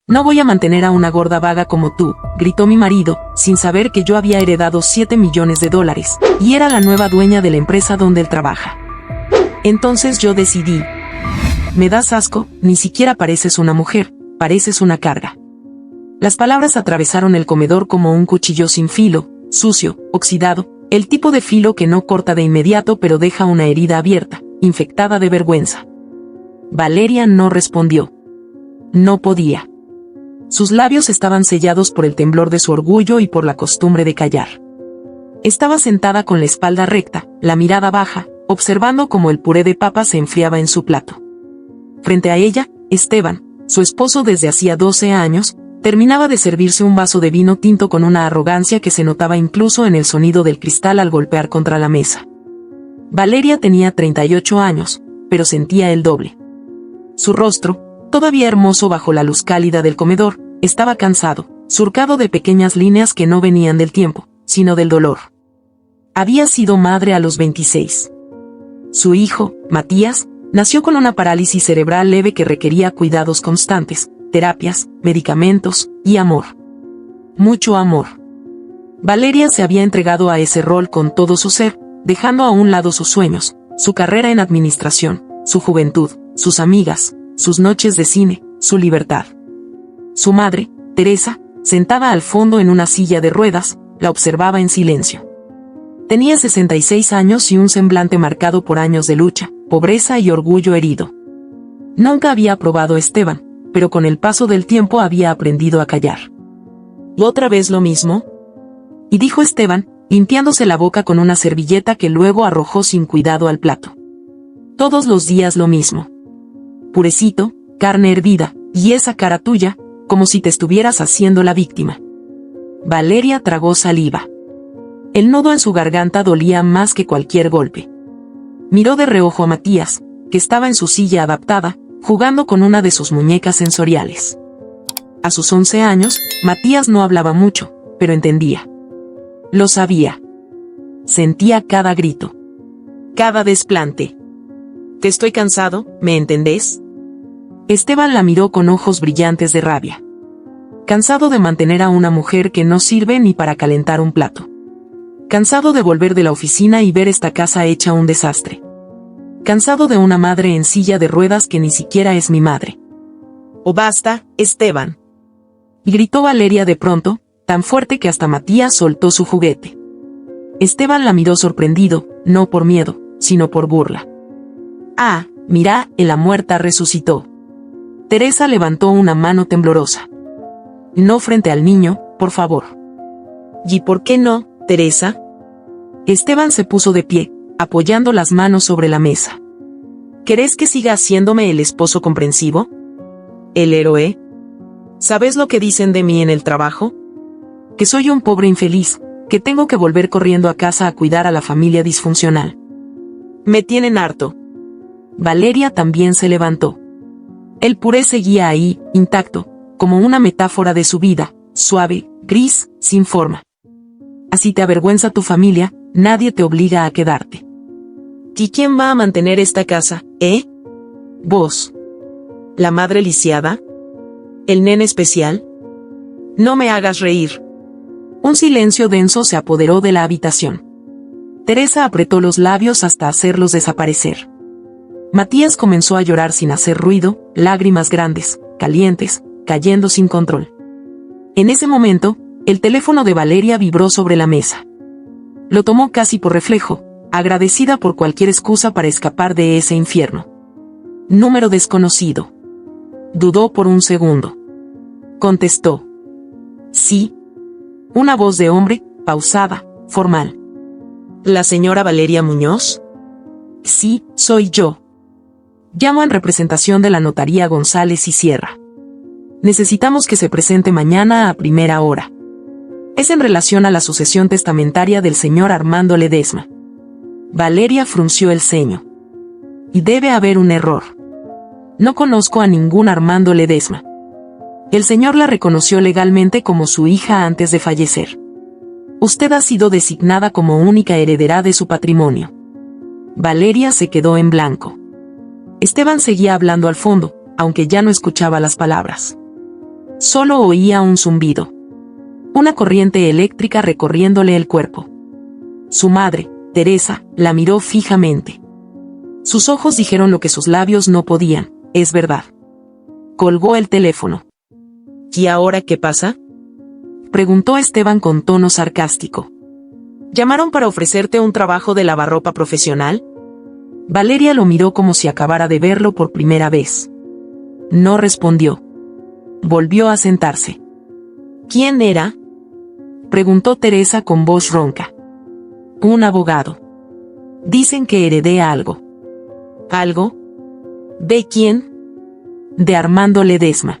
No voy a mantener a una gorda vaga como tú, gritó mi marido, sin saber que yo había heredado $7 millones y era la nueva dueña de la empresa donde él trabaja. Entonces yo decidí. Me das asco, ni siquiera pareces una mujer, pareces una carga. Las palabras atravesaron el comedor como un cuchillo sin filo, sucio, oxidado, el tipo de filo que no corta de inmediato pero deja una herida abierta, infectada de vergüenza. Valeria no respondió. No podía. Sus labios estaban sellados por el temblor de su orgullo y por la costumbre de callar. Estaba sentada con la espalda recta, la mirada baja, observando cómo el puré de papa se enfriaba en su plato. Frente a ella, Esteban, su esposo desde hacía 12 años, terminaba de servirse un vaso de vino tinto con una arrogancia que se notaba incluso en el sonido del cristal al golpear contra la mesa. Valeria tenía 38 años, pero sentía el doble. Su rostro, todavía hermoso bajo la luz cálida del comedor, estaba cansado, surcado de pequeñas líneas que no venían del tiempo, sino del dolor. Había sido madre a los 26. Su hijo, Matías, nació con una parálisis cerebral leve que requería cuidados constantes, terapias, medicamentos y amor. Mucho amor. Valeria se había entregado a ese rol con todo su ser, dejando a un lado sus sueños, su carrera en administración, su juventud, sus amigas, sus noches de cine, su libertad. Su madre, Teresa, sentada al fondo en una silla de ruedas, la observaba en silencio. Tenía 66 años y un semblante marcado por años de lucha, pobreza y orgullo herido. Nunca había aprobado a Esteban, pero con el paso del tiempo había aprendido a callar. ¿Y otra vez lo mismo? Y dijo Esteban, limpiándose la boca con una servilleta que luego arrojó sin cuidado al plato. Todos los días lo mismo. Purecito, carne hervida, y esa cara tuya, como si te estuvieras haciendo la víctima. Valeria tragó saliva. El nudo en su garganta dolía más que cualquier golpe. Miró de reojo a Matías, que estaba en su silla adaptada, jugando con una de sus muñecas sensoriales. A sus 11 años, Matías no hablaba mucho, pero entendía. Lo sabía. Sentía cada grito. Cada desplante. Te estoy cansado, ¿me entendés? Esteban la miró con ojos brillantes de rabia. Cansado de mantener a una mujer que no sirve ni para calentar un plato. Cansado de volver de la oficina y ver esta casa hecha un desastre. Cansado de una madre en silla de ruedas que ni siquiera es mi madre. ¡Oh, basta, Esteban! Y gritó Valeria de pronto, tan fuerte que hasta Matías soltó su juguete. Esteban la miró sorprendido, no por miedo, sino por burla. Ah, mira, la muerta resucitó. Teresa levantó una mano temblorosa. No frente al niño, por favor. ¿Y por qué no, Teresa? Esteban se puso de pie, apoyando las manos sobre la mesa. ¿Querés que siga haciéndome el esposo comprensivo? ¿El héroe? ¿Sabes lo que dicen de mí en el trabajo? Que soy un pobre infeliz, que tengo que volver corriendo a casa a cuidar a la familia disfuncional. Me tienen harto. Valeria también se levantó. El puré seguía ahí, intacto, como una metáfora de su vida, suave, gris, sin forma. Así te avergüenza tu familia, nadie te obliga a quedarte. ¿Y quién va a mantener esta casa, Vos. ¿La madre lisiada? ¿El nene especial? No me hagas reír. Un silencio denso se apoderó de la habitación. Teresa apretó los labios hasta hacerlos desaparecer. Matías comenzó a llorar sin hacer ruido, lágrimas grandes, calientes, cayendo sin control. En ese momento, el teléfono de Valeria vibró sobre la mesa. Lo tomó casi por reflejo, agradecida por cualquier excusa para escapar de ese infierno. Número desconocido. Dudó por un segundo. Contestó. Sí. Una voz de hombre, pausada, formal. ¿La señora Valeria Muñoz? Sí, soy yo. Llamo en representación de la notaría González y Sierra. Necesitamos que se presente mañana a primera hora. Es en relación a la sucesión testamentaria del señor Armando Ledesma. Valeria frunció el ceño. Y debe haber un error. No conozco a ningún Armando Ledesma. El señor la reconoció legalmente como su hija antes de fallecer. Usted ha sido designada como única heredera de su patrimonio. Valeria se quedó en blanco. Esteban seguía hablando al fondo, aunque ya no escuchaba las palabras. Solo oía un zumbido. Una corriente eléctrica recorriéndole el cuerpo. Su madre, Teresa, la miró fijamente. Sus ojos dijeron lo que sus labios no podían, es verdad. Colgó el teléfono. ¿Y ahora qué pasa?, preguntó Esteban con tono sarcástico. ¿Llamaron para ofrecerte un trabajo de lavarropa profesional? Valeria lo miró como si acabara de verlo por primera vez. No respondió. Volvió a sentarse. ¿Quién era?, preguntó Teresa con voz ronca. Un abogado. Dicen que heredé algo. ¿Algo? ¿De quién? De Armando Ledesma.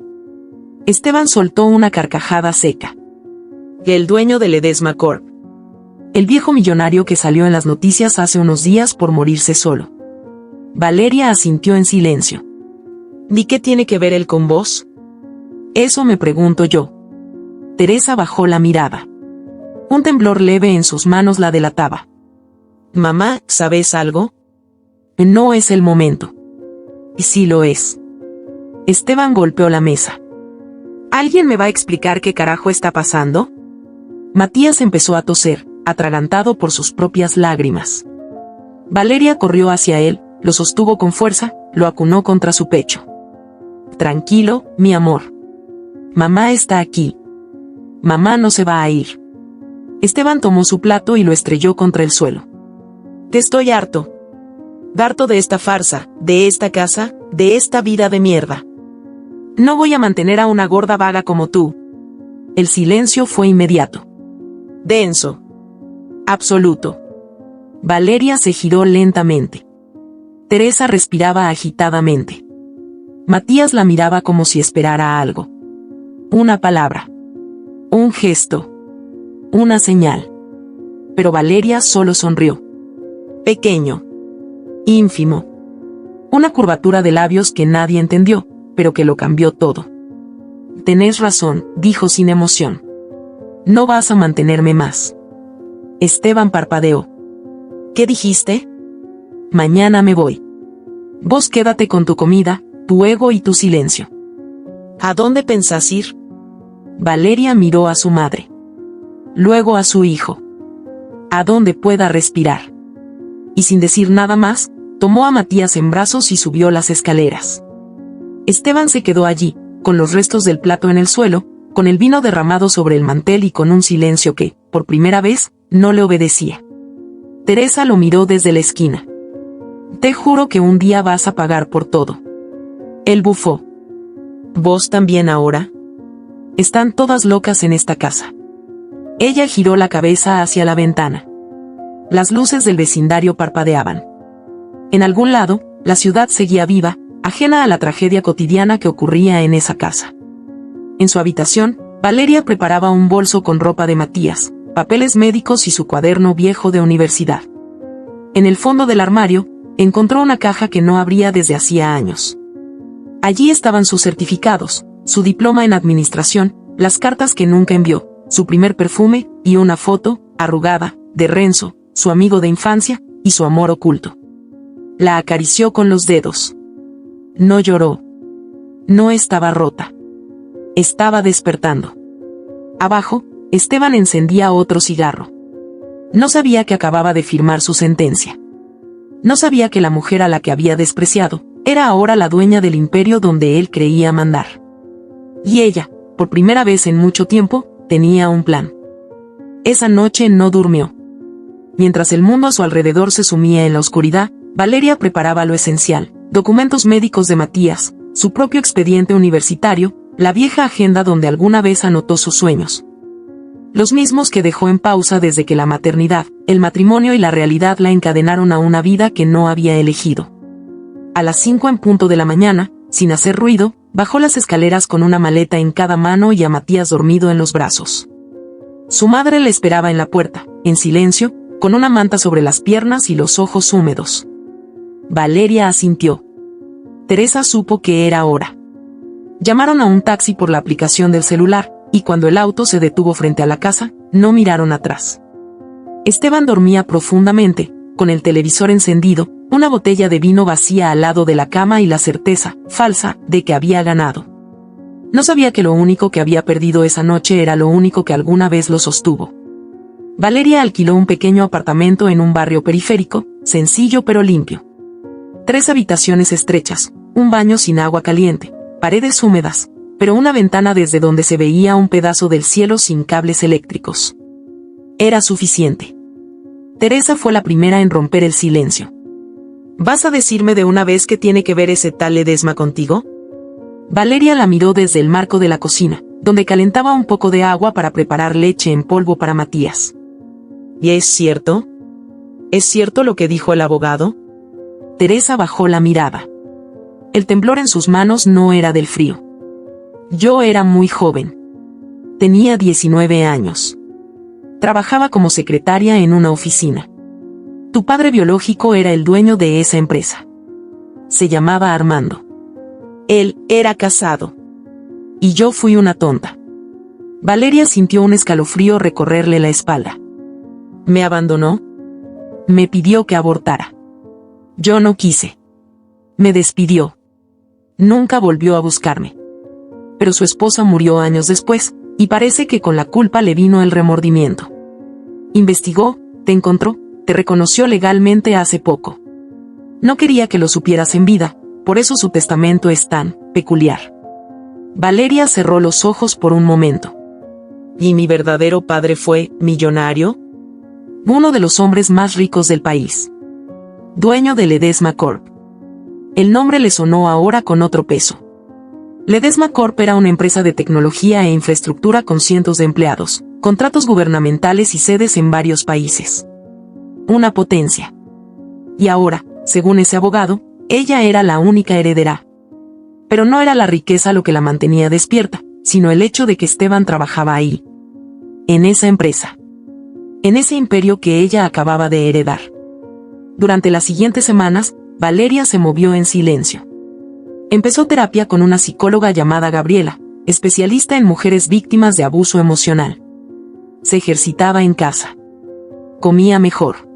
Esteban soltó una carcajada seca. El dueño de Ledesma Corp. El viejo millonario que salió en las noticias hace unos días por morirse solo. Valeria asintió en silencio. ¿Y qué tiene que ver él con vos? Eso me pregunto yo. Teresa bajó la mirada. Un temblor leve en sus manos la delataba. Mamá, ¿sabes algo? No es el momento. Y sí lo es. Esteban golpeó la mesa. ¿Alguien me va a explicar qué carajo está pasando? Matías empezó a toser, atragantado por sus propias lágrimas. Valeria corrió hacia él, lo sostuvo con fuerza, lo acunó contra su pecho. Tranquilo, mi amor. Mamá está aquí. Mamá no se va a ir. Esteban tomó su plato y lo estrelló contra el suelo. Te estoy harto. Harto de esta farsa, de esta casa, de esta vida de mierda. No voy a mantener a una gorda vaga como tú. El silencio fue inmediato. Denso. Absoluto. Valeria se giró lentamente. Teresa respiraba agitadamente. Matías la miraba como si esperara algo. Una palabra. Un gesto. Una señal. Pero Valeria solo sonrió. Pequeño. Ínfimo. Una curvatura de labios que nadie entendió, pero que lo cambió todo. Tenés razón, dijo sin emoción. No vas a mantenerme más. Esteban parpadeó. ¿Qué dijiste? Mañana me voy. Vos quédate con tu comida, tu ego y tu silencio. ¿A dónde pensás ir? Valeria miró a su madre. Luego a su hijo. A donde pueda respirar. Y sin decir nada más, tomó a Matías en brazos y subió las escaleras. Esteban se quedó allí, con los restos del plato en el suelo, con el vino derramado sobre el mantel y con un silencio que, por primera vez, no le obedecía. Teresa lo miró desde la esquina. Te juro que un día vas a pagar por todo. Él bufó. ¿Vos también ahora? Están todas locas en esta casa. Ella giró la cabeza hacia la ventana. Las luces del vecindario parpadeaban. En algún lado, la ciudad seguía viva, ajena a la tragedia cotidiana que ocurría en esa casa. En su habitación, Valeria preparaba un bolso con ropa de Matías, papeles médicos y su cuaderno viejo de universidad. En el fondo del armario, encontró una caja que no abría desde hacía años. Allí estaban sus certificados, su diploma en administración, las cartas que nunca envió, su primer perfume, y una foto, arrugada, de Renzo, su amigo de infancia, y su amor oculto. La acarició con los dedos. No lloró. No estaba rota. Estaba despertando. Abajo, Esteban encendía otro cigarro. No sabía que acababa de firmar su sentencia. No sabía que la mujer a la que había despreciado, era ahora la dueña del imperio donde él creía mandar. Y ella, por primera vez en mucho tiempo, tenía un plan. Esa noche no durmió. Mientras el mundo a su alrededor se sumía en la oscuridad, Valeria preparaba lo esencial, documentos médicos de Matías, su propio expediente universitario, la vieja agenda donde alguna vez anotó sus sueños. Los mismos que dejó en pausa desde que la maternidad, el matrimonio y la realidad la encadenaron a una vida que no había elegido. A las 5 en punto de la mañana, sin hacer ruido, bajó las escaleras con una maleta en cada mano y a Matías dormido en los brazos. Su madre le esperaba en la puerta, en silencio, con una manta sobre las piernas y los ojos húmedos. Valeria asintió. Teresa supo que era hora. Llamaron a un taxi por la aplicación del celular, y cuando el auto se detuvo frente a la casa, no miraron atrás. Esteban dormía profundamente, con el televisor encendido, una botella de vino vacía al lado de la cama y la certeza, falsa, de que había ganado. No sabía que lo único que había perdido esa noche era lo único que alguna vez lo sostuvo. Valeria alquiló un pequeño apartamento en un barrio periférico, sencillo pero limpio. 3 habitaciones estrechas, un baño sin agua caliente, paredes húmedas, pero una ventana desde donde se veía un pedazo del cielo sin cables eléctricos. Era suficiente. Teresa fue la primera en romper el silencio. ¿Vas a decirme de una vez qué tiene que ver ese tal Ledesma contigo? Valeria la miró desde el marco de la cocina, donde calentaba un poco de agua para preparar leche en polvo para Matías. ¿Y es cierto? ¿Es cierto lo que dijo el abogado? Teresa bajó la mirada. El temblor en sus manos no era del frío. Yo era muy joven. Tenía 19 años. Trabajaba como secretaria en una oficina. Tu padre biológico era el dueño de esa empresa. Se llamaba Armando. Él era casado. Y yo fui una tonta. Valeria sintió un escalofrío recorrerle la espalda. ¿Me abandonó? Me pidió que abortara. Yo no quise. Me despidió. Nunca volvió a buscarme. Pero su esposa murió años después, y parece que con la culpa le vino el remordimiento. Investigó, te encontró, te reconoció legalmente hace poco. No quería que lo supieras en vida, por eso su testamento es tan peculiar. Valeria cerró los ojos por un momento. ¿Y mi verdadero padre fue millonario? Uno de los hombres más ricos del país. Dueño de Ledesma Corp. El nombre le sonó ahora con otro peso. Ledesma Corp era una empresa de tecnología e infraestructura con cientos de empleados, contratos gubernamentales y sedes en varios países. Una potencia. Y ahora, según ese abogado, ella era la única heredera. Pero no era la riqueza lo que la mantenía despierta, sino el hecho de que Esteban trabajaba ahí. En esa empresa. En ese imperio que ella acababa de heredar. Durante las siguientes semanas, Valeria se movió en silencio. Empezó terapia con una psicóloga llamada Gabriela, especialista en mujeres víctimas de abuso emocional. Se ejercitaba en casa. Comía mejor.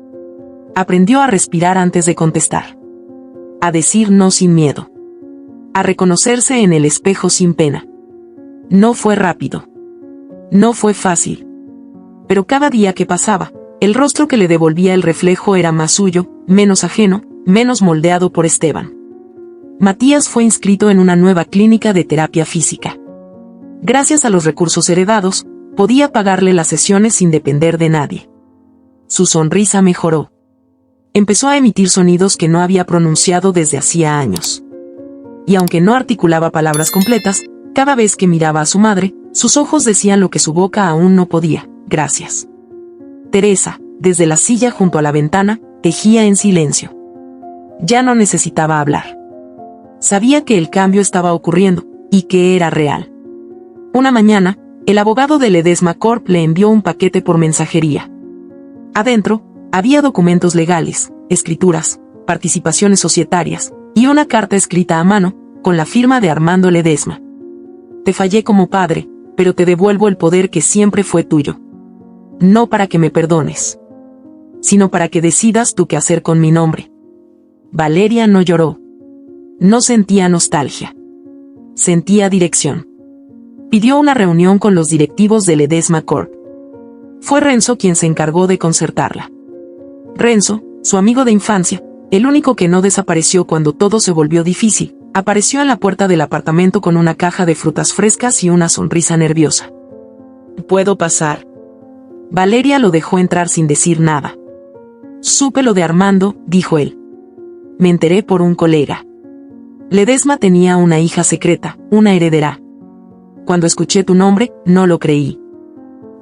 Aprendió a respirar antes de contestar. A decir no sin miedo. A reconocerse en el espejo sin pena. No fue rápido. No fue fácil. Pero cada día que pasaba, el rostro que le devolvía el reflejo era más suyo, menos ajeno, menos moldeado por Esteban. Matías fue inscrito en una nueva clínica de terapia física. Gracias a los recursos heredados, podía pagarle las sesiones sin depender de nadie. Su sonrisa mejoró. Empezó a emitir sonidos que no había pronunciado desde hacía años. Y aunque no articulaba palabras completas, cada vez que miraba a su madre, sus ojos decían lo que su boca aún no podía: gracias. Teresa, desde la silla junto a la ventana, tejía en silencio. Ya no necesitaba hablar. Sabía que el cambio estaba ocurriendo, y que era real. Una mañana, el abogado de Ledesma Corp le envió un paquete por mensajería. Adentro, había documentos legales, escrituras, participaciones societarias, y una carta escrita a mano, con la firma de Armando Ledesma. Te fallé como padre, pero te devuelvo el poder que siempre fue tuyo. No para que me perdones, sino para que decidas tú qué hacer con mi nombre. Valeria no lloró. No sentía nostalgia. Sentía dirección. Pidió una reunión con los directivos de Ledesma Corp. Fue Renzo quien se encargó de concertarla. Renzo, su amigo de infancia, el único que no desapareció cuando todo se volvió difícil, apareció en la puerta del apartamento con una caja de frutas frescas y una sonrisa nerviosa. ¿Puedo pasar? Valeria lo dejó entrar sin decir nada. Supe lo de Armando, dijo él. Me enteré por un colega. Ledesma tenía una hija secreta, una heredera. Cuando escuché tu nombre, no lo creí.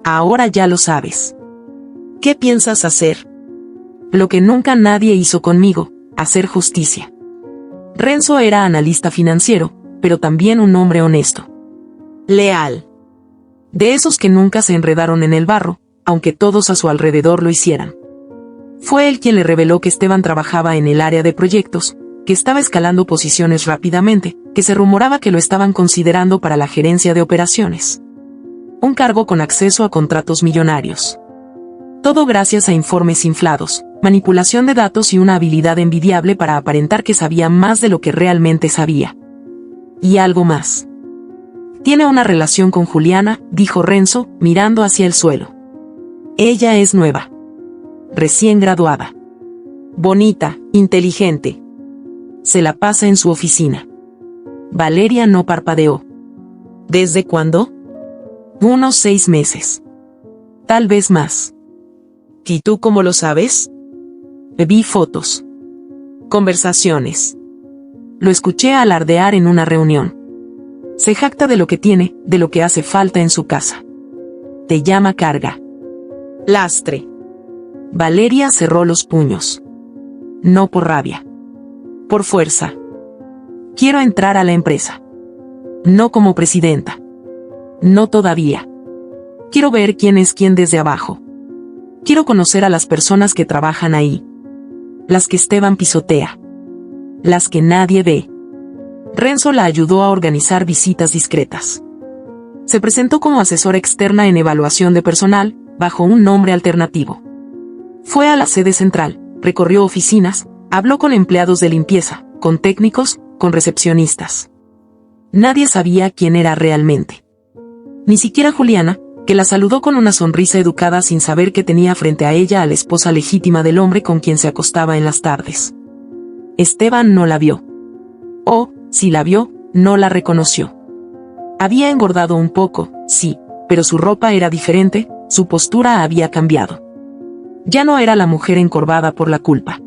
Ahora ya lo sabes. ¿Qué piensas hacer? Lo que nunca nadie hizo conmigo, hacer justicia. Renzo era analista financiero, pero también un hombre honesto. Leal. De esos que nunca se enredaron en el barro, aunque todos a su alrededor lo hicieran. Fue él quien le reveló que Esteban trabajaba en el área de proyectos, que estaba escalando posiciones rápidamente, que se rumoraba que lo estaban considerando para la gerencia de operaciones. Un cargo con acceso a contratos millonarios. Todo gracias a informes inflados, manipulación de datos y una habilidad envidiable para aparentar que sabía más de lo que realmente sabía. Y algo más. Tiene una relación con Juliana, dijo Renzo, mirando hacia el suelo. Ella es nueva. Recién graduada. Bonita, inteligente. Se la pasa en su oficina. Valeria no parpadeó. ¿Desde cuándo? Unos 6 meses. Tal vez más. ¿Y tú cómo lo sabes? Vi fotos. Conversaciones. Lo escuché alardear en una reunión. Se jacta de lo que tiene, de lo que hace falta en su casa. Te llama carga. Lastre. Valeria cerró los puños. No por rabia. Por fuerza. Quiero entrar a la empresa. No como presidenta. No todavía. Quiero ver quién es quién desde abajo. Quiero conocer a las personas que trabajan ahí. Las que Esteban pisotea. Las que nadie ve. Renzo la ayudó a organizar visitas discretas. Se presentó como asesora externa en evaluación de personal, bajo un nombre alternativo. Fue a la sede central, recorrió oficinas, habló con empleados de limpieza, con técnicos, con recepcionistas. Nadie sabía quién era realmente. Ni siquiera Juliana, que la saludó con una sonrisa educada sin saber que tenía frente a ella a la esposa legítima del hombre con quien se acostaba en las tardes. Esteban no la vio. O, si la vio, no la reconoció. Había engordado un poco, sí, pero su ropa era diferente, su postura había cambiado. Ya no era la mujer encorvada por la culpa.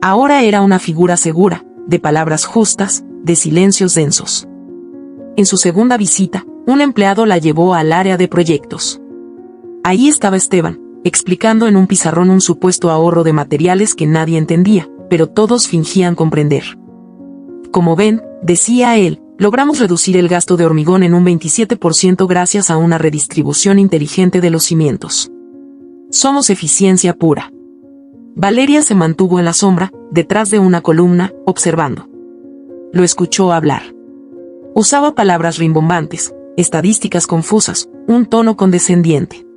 Ahora era una figura segura, de palabras justas, de silencios densos. En su segunda visita, un empleado la llevó al área de proyectos. Ahí estaba Esteban, explicando en un pizarrón un supuesto ahorro de materiales que nadie entendía, pero todos fingían comprender. Como ven, decía él, logramos reducir el gasto de hormigón en un 27% gracias a una redistribución inteligente de los cimientos. Somos eficiencia pura. Valeria se mantuvo en la sombra, detrás de una columna, observando. Lo escuchó hablar. Usaba palabras rimbombantes, estadísticas confusas, un tono condescendiente.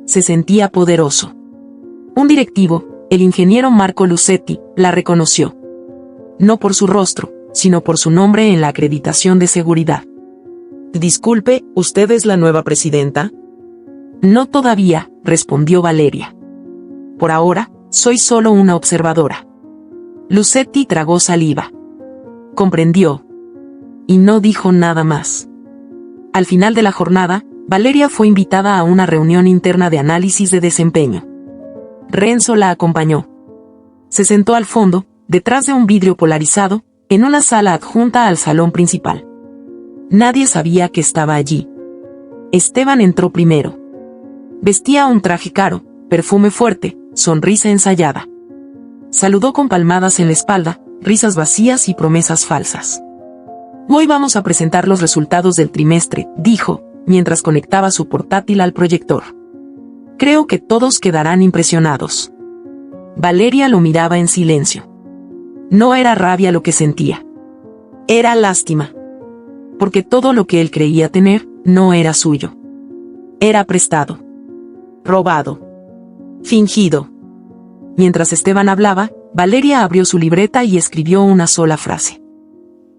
Se sentía poderoso. Un directivo, el ingeniero Marco Lucetti, la reconoció. No por su rostro, sino por su nombre en la acreditación de seguridad. Disculpe, ¿usted es la nueva presidenta? No todavía, respondió Valeria. Por ahora, soy solo una observadora. Lucetti tragó saliva. Comprendió. Y no dijo nada más. Al final de la jornada, Valeria fue invitada a una reunión interna de análisis de desempeño. Renzo la acompañó. Se sentó al fondo, detrás de un vidrio polarizado, en una sala adjunta al salón principal. Nadie sabía que estaba allí. Esteban entró primero. Vestía un traje caro, perfume fuerte, sonrisa ensayada. Saludó con palmadas en la espalda, risas vacías y promesas falsas. Hoy vamos a presentar los resultados del trimestre, dijo, mientras conectaba su portátil al proyector. Creo que todos quedarán impresionados. Valeria lo miraba en silencio. No era rabia lo que sentía. Era lástima. Porque todo lo que él creía tener, no era suyo. Era prestado. Robado. Fingido. Mientras Esteban hablaba, Valeria abrió su libreta y escribió una sola frase.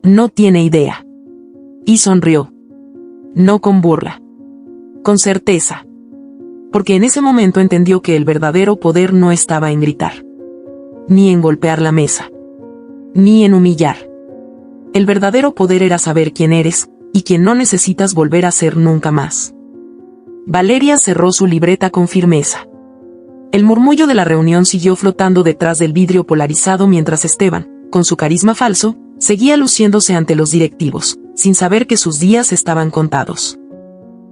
No tiene idea. Y sonrió. No con burla. Con certeza. Porque en ese momento entendió que el verdadero poder no estaba en gritar. Ni en golpear la mesa. Ni en humillar. El verdadero poder era saber quién eres, y quién no necesitas volver a ser nunca más. Valeria cerró su libreta con firmeza. El murmullo de la reunión siguió flotando detrás del vidrio polarizado mientras Esteban, con su carisma falso, seguía luciéndose ante los directivos, sin saber que sus días estaban contados.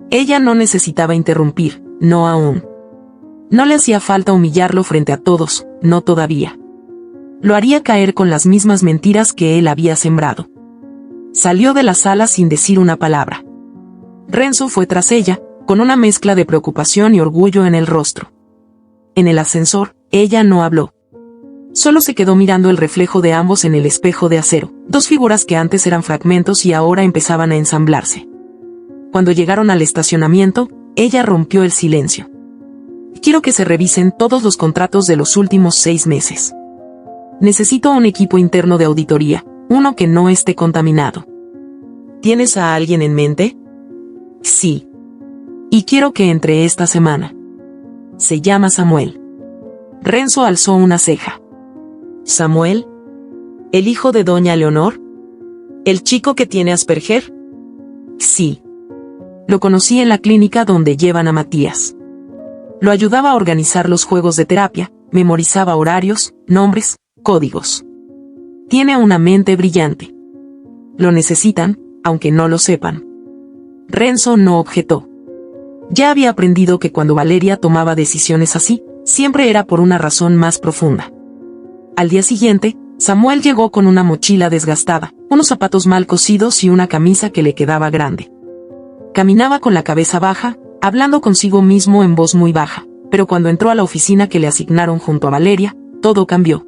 Ella no necesitaba interrumpir, no aún. No le hacía falta humillarlo frente a todos, no todavía. Lo haría caer con las mismas mentiras que él había sembrado. Salió de la sala sin decir una palabra. Renzo fue tras ella, con una mezcla de preocupación y orgullo en el rostro. En el ascensor, ella no habló. Solo se quedó mirando el reflejo de ambos en el espejo de acero, dos figuras que antes eran fragmentos y ahora empezaban a ensamblarse. Cuando llegaron al estacionamiento, ella rompió el silencio. Quiero que se revisen todos los contratos de los últimos 6 meses. Necesito un equipo interno de auditoría, uno que no esté contaminado. ¿Tienes a alguien en mente? Sí. Y quiero que entre esta semana. Se llama Samuel. Renzo alzó una ceja. ¿Samuel? ¿El hijo de doña Leonor? ¿El chico que tiene Asperger? Sí. Lo conocí en la clínica donde llevan a Matías. Lo ayudaba a organizar los juegos de terapia, memorizaba horarios, nombres, códigos. Tiene una mente brillante. Lo necesitan, aunque no lo sepan. Renzo no objetó. Ya había aprendido que cuando Valeria tomaba decisiones así, siempre era por una razón más profunda. Al día siguiente, Samuel llegó con una mochila desgastada, unos zapatos mal cosidos y una camisa que le quedaba grande. Caminaba con la cabeza baja, hablando consigo mismo en voz muy baja, pero cuando entró a la oficina que le asignaron junto a Valeria, todo cambió.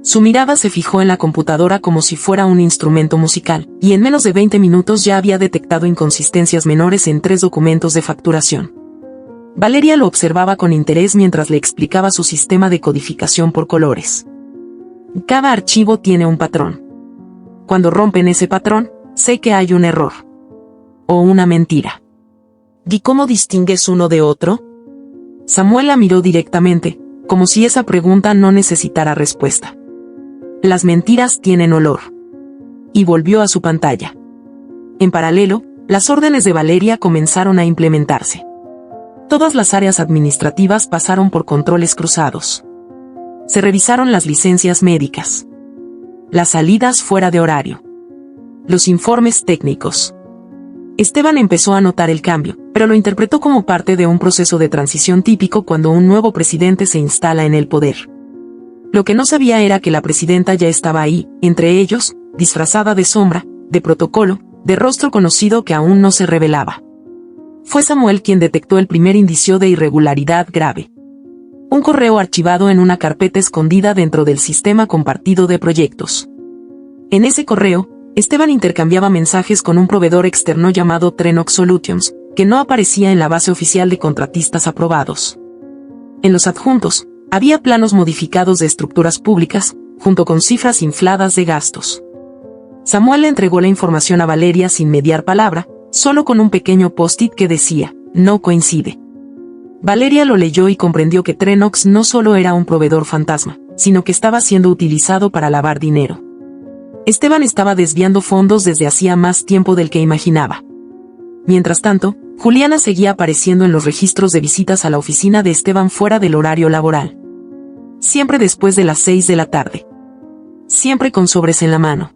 Su mirada se fijó en la computadora como si fuera un instrumento musical, y en menos de 20 minutos ya había detectado inconsistencias menores en 3 documentos de facturación. Valeria lo observaba con interés mientras le explicaba su sistema de codificación por colores. Cada archivo tiene un patrón. Cuando rompen ese patrón, sé que hay un error. O una mentira. ¿Y cómo distingues uno de otro? Samuel la miró directamente, como si esa pregunta no necesitara respuesta. Las mentiras tienen olor. Y volvió a su pantalla. En paralelo, las órdenes de Valeria comenzaron a implementarse. Todas las áreas administrativas pasaron por controles cruzados. Se revisaron las licencias médicas. Las salidas fuera de horario. Los informes técnicos. Esteban empezó a notar el cambio, pero lo interpretó como parte de un proceso de transición típico cuando un nuevo presidente se instala en el poder. Lo que no sabía era que la presidenta ya estaba ahí, entre ellos, disfrazada de sombra, de protocolo, de rostro conocido que aún no se revelaba. Fue Samuel quien detectó el primer indicio de irregularidad grave. Un correo archivado en una carpeta escondida dentro del sistema compartido de proyectos. En ese correo, Esteban intercambiaba mensajes con un proveedor externo llamado Trenox Solutions, que no aparecía en la base oficial de contratistas aprobados. En los adjuntos, había planos modificados de estructuras públicas, junto con cifras infladas de gastos. Samuel le entregó la información a Valeria sin mediar palabra, solo con un pequeño post-it que decía, no coincide. Valeria lo leyó y comprendió que Trenox no solo era un proveedor fantasma, sino que estaba siendo utilizado para lavar dinero. Esteban estaba desviando fondos desde hacía más tiempo del que imaginaba. Mientras tanto, Juliana seguía apareciendo en los registros de visitas a la oficina de Esteban fuera del horario laboral. Siempre después de las 6 de la tarde. Siempre con sobres en la mano.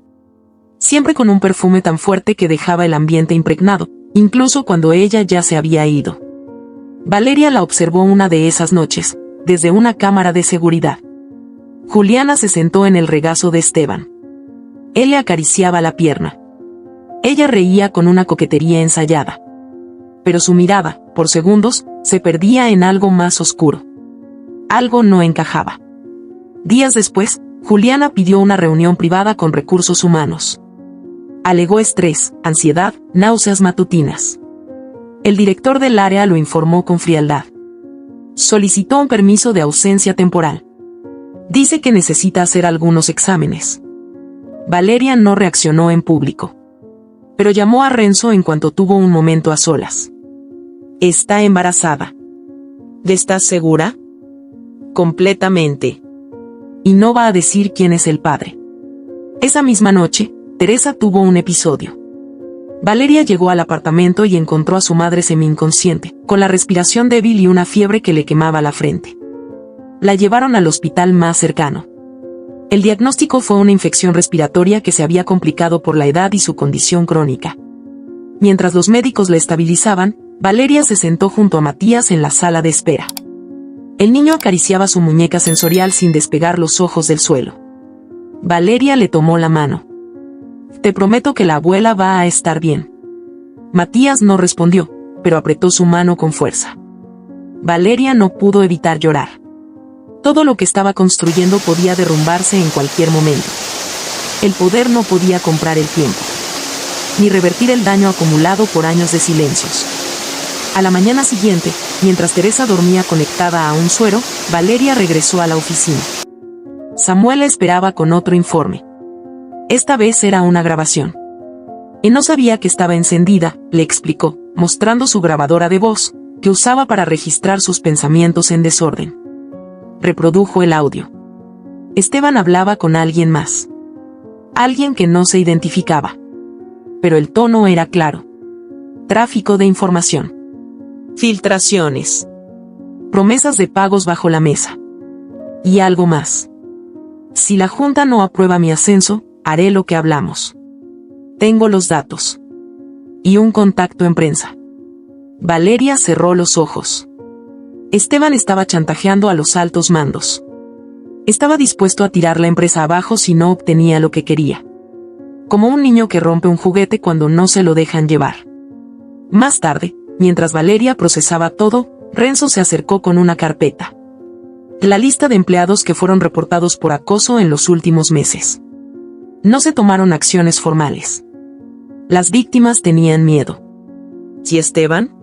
Siempre con un perfume tan fuerte que dejaba el ambiente impregnado, incluso cuando ella ya se había ido. Valeria la observó una de esas noches, desde una cámara de seguridad. Juliana se sentó en el regazo de Esteban. Él le acariciaba la pierna. Ella reía con una coquetería ensayada. Pero su mirada, por segundos, se perdía en algo más oscuro. Algo no encajaba. Días después, Juliana pidió una reunión privada con recursos humanos. Alegó estrés, ansiedad, náuseas matutinas. El director del área lo informó con frialdad. Solicitó un permiso de ausencia temporal. Dice que necesita hacer algunos exámenes. Valeria no reaccionó en público. Pero llamó a Renzo en cuanto tuvo un momento a solas. Está embarazada. ¿Estás segura? Completamente. Y no va a decir quién es el padre. Esa misma noche, Teresa tuvo un episodio. Valeria llegó al apartamento y encontró a su madre semi-inconsciente, con la respiración débil y una fiebre que le quemaba la frente. La llevaron al hospital más cercano. El diagnóstico fue una infección respiratoria que se había complicado por la edad y su condición crónica. Mientras los médicos la estabilizaban, Valeria se sentó junto a Matías en la sala de espera. El niño acariciaba su muñeca sensorial sin despegar los ojos del suelo. Valeria le tomó la mano. Te prometo que la abuela va a estar bien. Matías no respondió, pero apretó su mano con fuerza. Valeria no pudo evitar llorar. Todo lo que estaba construyendo podía derrumbarse en cualquier momento. El poder no podía comprar el tiempo, ni revertir el daño acumulado por años de silencios. A la mañana siguiente, mientras Teresa dormía conectada a un suero, Valeria regresó a la oficina. Samuel la esperaba con otro informe. Esta vez era una grabación. Y no sabía que estaba encendida, le explicó, mostrando su grabadora de voz, que usaba para registrar sus pensamientos en desorden. Reprodujo el audio. Esteban hablaba con alguien más. Alguien que no se identificaba. Pero el tono era claro. Tráfico de información. Filtraciones. Promesas de pagos bajo la mesa. Y algo más. Si la Junta no aprueba mi ascenso, haré lo que hablamos. Tengo los datos. Y un contacto en prensa. Valeria cerró los ojos. Esteban estaba chantajeando a los altos mandos. Estaba dispuesto a tirar la empresa abajo si no obtenía lo que quería. Como un niño que rompe un juguete cuando no se lo dejan llevar. Más tarde, mientras Valeria procesaba todo, Renzo se acercó con una carpeta. La lista de empleados que fueron reportados por acoso en los últimos meses. No se tomaron acciones formales. Las víctimas tenían miedo. ¿Y Esteban?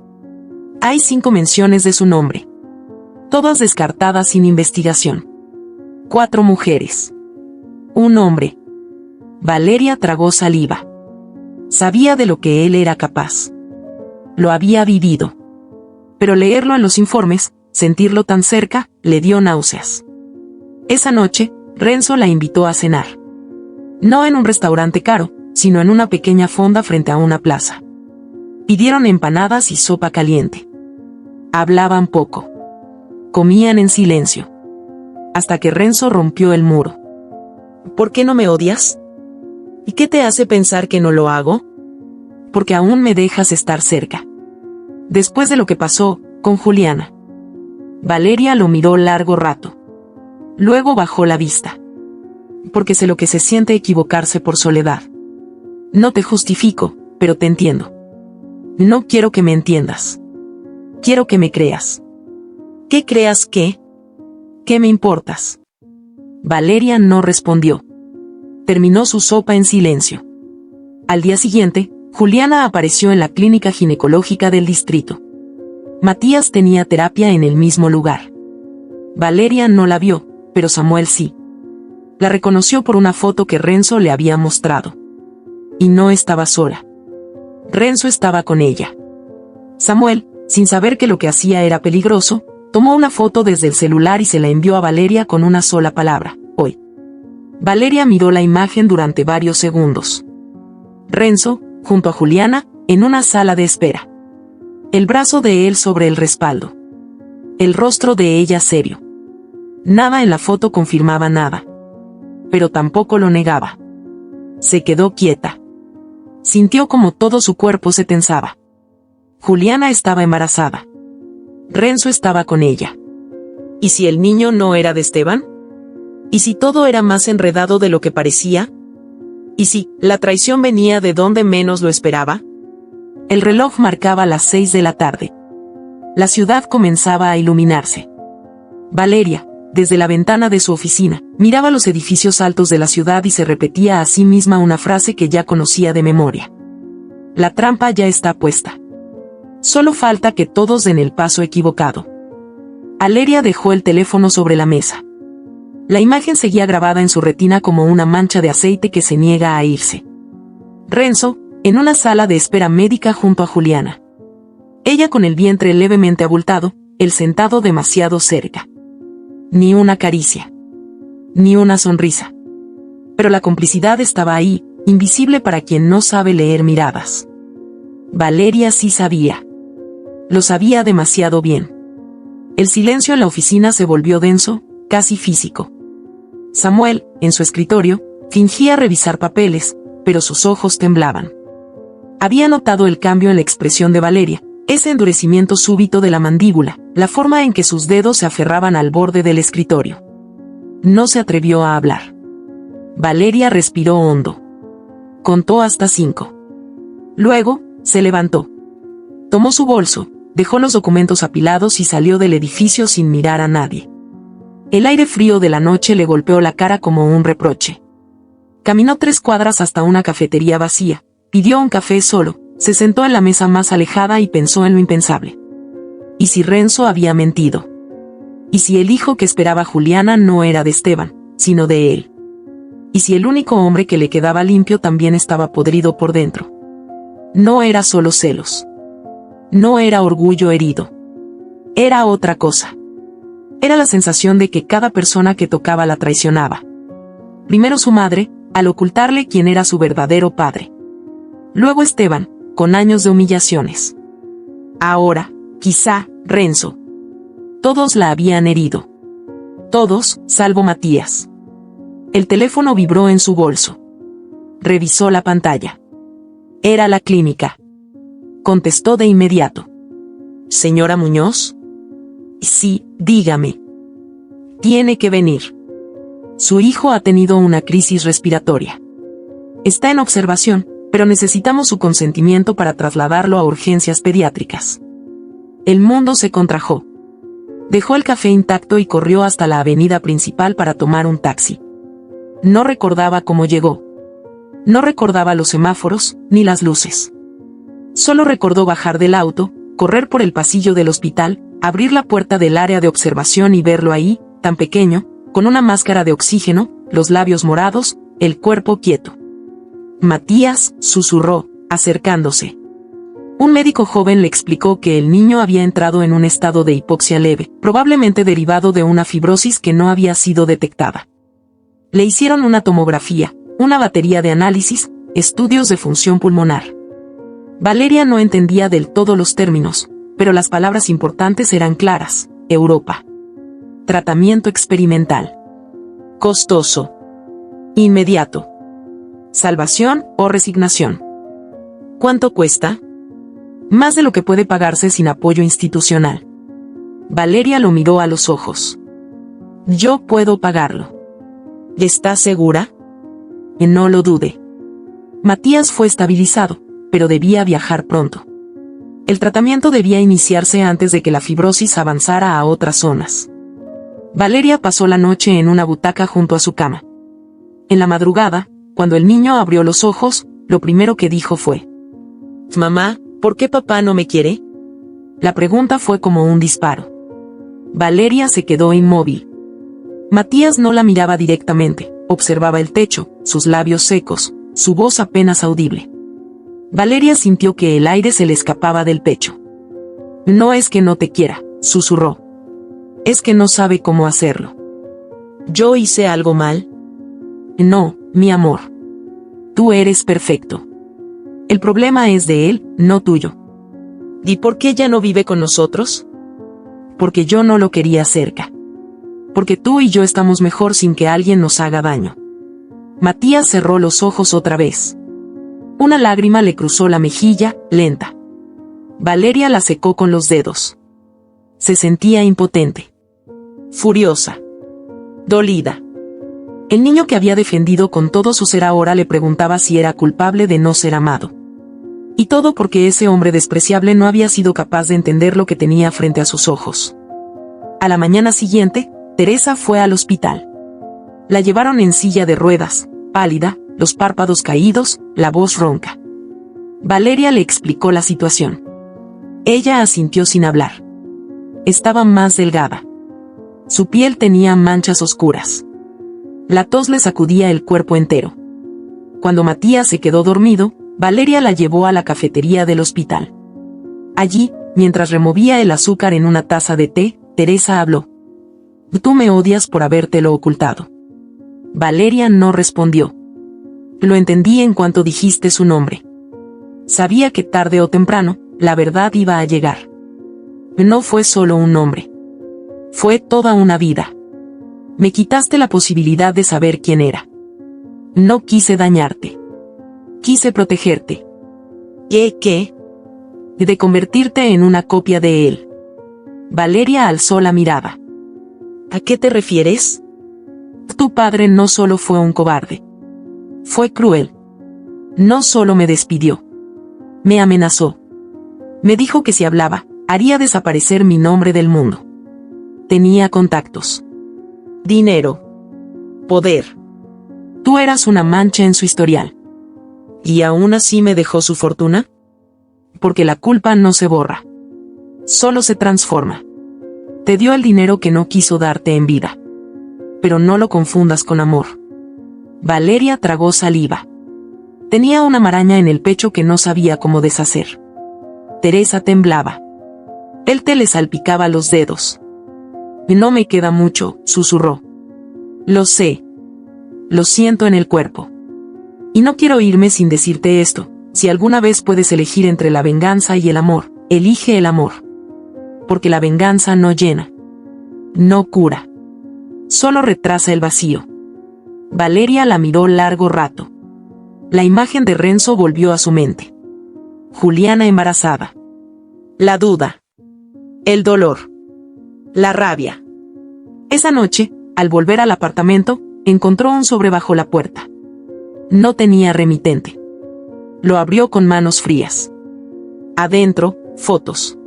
Hay 5 menciones de su nombre. Todas descartadas sin investigación. 4 mujeres. 1 hombre. Valeria tragó saliva. Sabía de lo que él era capaz. Lo había vivido. Pero leerlo en los informes, sentirlo tan cerca, le dio náuseas. Esa noche, Renzo la invitó a cenar. No en un restaurante caro, sino en una pequeña fonda frente a una plaza. Pidieron empanadas y sopa caliente. Hablaban poco. Comían en silencio. Hasta que Renzo rompió el muro. ¿Por qué no me odias? ¿Y qué te hace pensar que no lo hago? Porque aún me dejas estar cerca. Después de lo que pasó con Juliana. Valeria lo miró largo rato. Luego bajó la vista. Porque sé lo que se siente equivocarse por soledad. No te justifico, pero te entiendo. No quiero que me entiendas. Quiero que me creas. ¿Qué creas qué? ¿Qué me importas? Valeria no respondió. Terminó su sopa en silencio. Al día siguiente, Juliana apareció en la clínica ginecológica del distrito. Matías tenía terapia en el mismo lugar. Valeria no la vio, pero Samuel sí. La reconoció por una foto que Renzo le había mostrado. Y no estaba sola. Renzo estaba con ella. Samuel, sin saber que lo que hacía era peligroso, tomó una foto desde el celular y se la envió a Valeria con una sola palabra: hoy. Valeria miró la imagen durante varios segundos. Renzo, junto a Juliana, en una sala de espera. El brazo de él sobre el respaldo. El rostro de ella serio. Nada en la foto confirmaba nada. Pero tampoco lo negaba. Se quedó quieta. Sintió como todo su cuerpo se tensaba. Juliana estaba embarazada. Renzo estaba con ella. ¿Y si el niño no era de Esteban? ¿Y si todo era más enredado de lo que parecía? ¿Y si la traición venía de donde menos lo esperaba? El reloj marcaba las 6 de la tarde. La ciudad comenzaba a iluminarse. Valeria, desde la ventana de su oficina, miraba los edificios altos de la ciudad y se repetía a sí misma una frase que ya conocía de memoria. La trampa ya está puesta. Solo falta que todos den el paso equivocado. Valeria dejó el teléfono sobre la mesa. La imagen seguía grabada en su retina como una mancha de aceite que se niega a irse. Renzo, en una sala de espera médica junto a Juliana. Ella con el vientre levemente abultado, él sentado demasiado cerca. Ni una caricia. Ni una sonrisa. Pero la complicidad estaba ahí, invisible para quien no sabe leer miradas. Valeria sí sabía. Lo sabía demasiado bien. El silencio en la oficina se volvió denso, casi físico. Samuel, en su escritorio, fingía revisar papeles, pero sus ojos temblaban. Había notado el cambio en la expresión de Valeria, ese endurecimiento súbito de la mandíbula, la forma en que sus dedos se aferraban al borde del escritorio. No se atrevió a hablar. Valeria respiró hondo. Contó hasta 5. Luego, se levantó. Tomó su bolso, dejó los documentos apilados y salió del edificio sin mirar a nadie. El aire frío de la noche le golpeó la cara como un reproche. Caminó 3 cuadras hasta una cafetería vacía, pidió un café solo, se sentó en la mesa más alejada y pensó en lo impensable. ¿Y si Renzo había mentido? ¿Y si el hijo que esperaba Juliana no era de Esteban, sino de él? ¿Y si el único hombre que le quedaba limpio también estaba podrido por dentro? No era solo celos. No era orgullo herido. Era otra cosa. Era la sensación de que cada persona que tocaba la traicionaba. Primero su madre, al ocultarle quién era su verdadero padre. Luego Esteban, con años de humillaciones. Ahora, quizá, Renzo. Todos la habían herido. Todos, salvo Matías. El teléfono vibró en su bolso. Revisó la pantalla. Era la clínica. Contestó de inmediato. ¿Señora Muñoz? Sí, dígame. Tiene que venir. Su hijo ha tenido una crisis respiratoria. Está en observación, pero necesitamos su consentimiento para trasladarlo a urgencias pediátricas. El mundo se contrajo. Dejó el café intacto y corrió hasta la avenida principal para tomar un taxi. No recordaba cómo llegó. No recordaba los semáforos, ni las luces. Solo recordó bajar del auto, correr por el pasillo del hospital, abrir la puerta del área de observación y verlo ahí, tan pequeño, con una máscara de oxígeno, los labios morados, el cuerpo quieto. Matías, susurró, acercándose. Un médico joven le explicó que el niño había entrado en un estado de hipoxia leve, probablemente derivado de una fibrosis que no había sido detectada. Le hicieron una tomografía, una batería de análisis, estudios de función pulmonar. Valeria no entendía del todo los términos, pero las palabras importantes eran claras: Europa. Tratamiento experimental. Costoso. Inmediato. Salvación o resignación. ¿Cuánto cuesta? Más de lo que puede pagarse sin apoyo institucional. Valeria lo miró a los ojos. Yo puedo pagarlo. ¿Estás segura? No lo dude. Matías fue estabilizado, pero debía viajar pronto. El tratamiento debía iniciarse antes de que la fibrosis avanzara a otras zonas. Valeria pasó la noche en una butaca junto a su cama. En la madrugada, cuando el niño abrió los ojos, lo primero que dijo fue: «Mamá, ¿por qué papá no me quiere?». La pregunta fue como un disparo. Valeria se quedó inmóvil. Matías no la miraba directamente, observaba el techo, sus labios secos, su voz apenas audible. Valeria sintió que el aire se le escapaba del pecho. «No es que no te quiera», susurró. «Es que no sabe cómo hacerlo». «¿Yo hice algo mal?». «No, mi amor. Tú eres perfecto. El problema es de él, no tuyo». «¿Y por qué ya no vive con nosotros?». «Porque yo no lo quería cerca. Porque tú y yo estamos mejor sin que alguien nos haga daño». Matías cerró los ojos otra vez. Una lágrima le cruzó la mejilla, lenta. Valeria la secó con los dedos. Se sentía impotente. Furiosa. Dolida. El niño que había defendido con todo su ser ahora le preguntaba si era culpable de no ser amado. Y todo porque ese hombre despreciable no había sido capaz de entender lo que tenía frente a sus ojos. A la mañana siguiente, Teresa fue al hospital. La llevaron en silla de ruedas, pálida, los párpados caídos, la voz ronca. Valeria le explicó la situación. Ella asintió sin hablar. Estaba más delgada. Su piel tenía manchas oscuras. La tos le sacudía el cuerpo entero. Cuando Matías se quedó dormido, Valeria la llevó a la cafetería del hospital. Allí, mientras removía el azúcar en una taza de té, Teresa habló. «Tú me odias por habértelo ocultado». Valeria no respondió. Lo entendí en cuanto dijiste su nombre. Sabía que tarde o temprano, la verdad iba a llegar. No fue solo un nombre. Fue toda una vida. Me quitaste la posibilidad de saber quién era. No quise dañarte. Quise protegerte. ¿Qué? De convertirte en una copia de él. Valeria alzó la mirada. ¿A qué te refieres? Tu padre no solo fue un cobarde. Fue cruel. No solo me despidió. Me amenazó. Me dijo que si hablaba, haría desaparecer mi nombre del mundo. Tenía contactos. Dinero. Poder. Tú eras una mancha en su historial. ¿Y aún así me dejó su fortuna? Porque la culpa no se borra. Solo se transforma. Te dio el dinero que no quiso darte en vida. Pero no lo confundas con amor. Valeria tragó saliva. Tenía una maraña en el pecho que no sabía cómo deshacer. Teresa temblaba. El té le salpicaba los dedos. No me queda mucho, susurró. Lo sé. Lo siento en el cuerpo. Y no quiero irme sin decirte esto. Si alguna vez puedes elegir entre la venganza y el amor, elige el amor. Porque la venganza no llena. No cura. Solo retrasa el vacío. Valeria la miró largo rato. La imagen de Renzo volvió a su mente. Juliana embarazada. La duda. El dolor. La rabia. Esa noche, al volver al apartamento, encontró un sobre bajo la puerta. No tenía remitente. Lo abrió con manos frías. Adentro, fotos.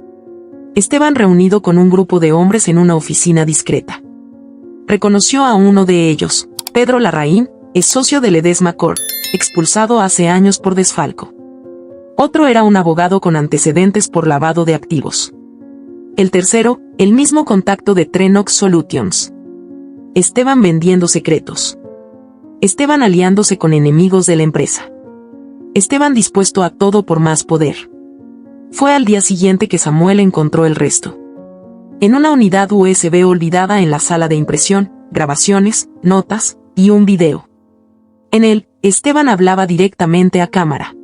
Esteban reunido con un grupo de hombres en una oficina discreta. Reconoció a uno de ellos, Pedro Larraín, es socio de Ledesma Corp, expulsado hace años por desfalco. Otro era un abogado con antecedentes por lavado de activos. El tercero, el mismo contacto de Trenox Solutions. Esteban vendiendo secretos. Esteban aliándose con enemigos de la empresa. Esteban dispuesto a todo por más poder. Fue al día siguiente que Samuel encontró el resto. En una unidad USB olvidada en la sala de impresión, grabaciones, notas y un video. En él, Esteban hablaba directamente a cámara.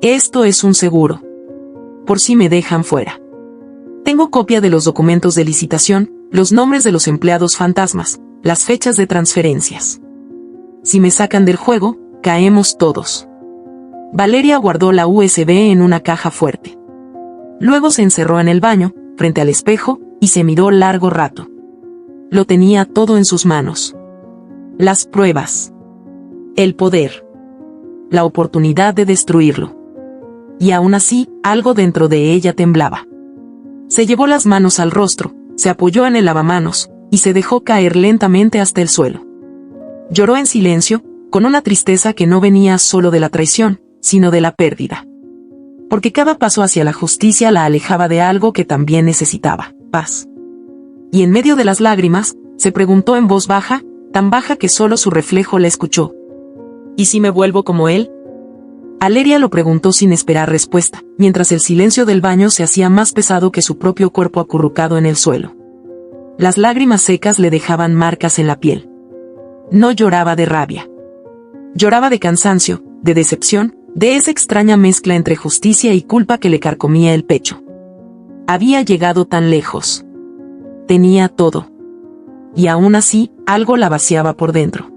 Esto es un seguro. Por si me dejan fuera. Tengo copia de los documentos de licitación, los nombres de los empleados fantasmas, las fechas de transferencias. Si me sacan del juego, caemos todos. Valeria guardó la USB en una caja fuerte. Luego se encerró en el baño, frente al espejo, y se miró largo rato. Lo tenía todo en sus manos. Las pruebas. El poder. La oportunidad de destruirlo. Y aún así, algo dentro de ella temblaba. Se llevó las manos al rostro, se apoyó en el lavamanos, y se dejó caer lentamente hasta el suelo. Lloró en silencio, con una tristeza que no venía solo de la traición, sino de la pérdida. Porque cada paso hacia la justicia la alejaba de algo que también necesitaba, paz. Y en medio de las lágrimas, se preguntó en voz baja, tan baja que solo su reflejo la escuchó. ¿Y si me vuelvo como él? Valeria lo preguntó sin esperar respuesta, mientras el silencio del baño se hacía más pesado que su propio cuerpo acurrucado en el suelo. Las lágrimas secas le dejaban marcas en la piel. No lloraba de rabia. Lloraba de cansancio, de decepción, de esa extraña mezcla entre justicia y culpa que le carcomía el pecho. Había llegado tan lejos. Tenía todo. Y aún así, algo la vaciaba por dentro.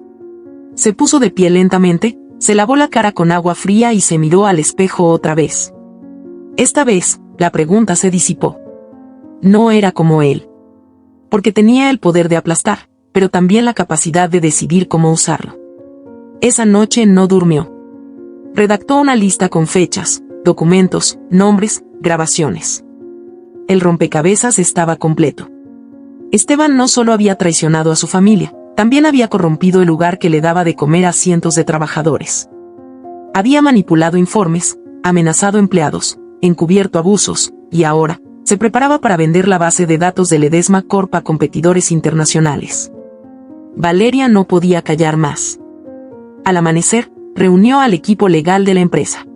Se puso de pie lentamente, se lavó la cara con agua fría y se miró al espejo otra vez. Esta vez, la pregunta se disipó. No era como él. Porque tenía el poder de aplastar, pero también la capacidad de decidir cómo usarlo. Esa noche no durmió. Redactó una lista con fechas, documentos, nombres, grabaciones. El rompecabezas estaba completo. Esteban no solo había traicionado a su familia, también había corrompido el lugar que le daba de comer a cientos de trabajadores. Había manipulado informes, amenazado empleados, encubierto abusos, y ahora, se preparaba para vender la base de datos de Ledesma Corp a competidores internacionales. Valeria no podía callar más. Al amanecer, reunió al equipo legal de la empresa.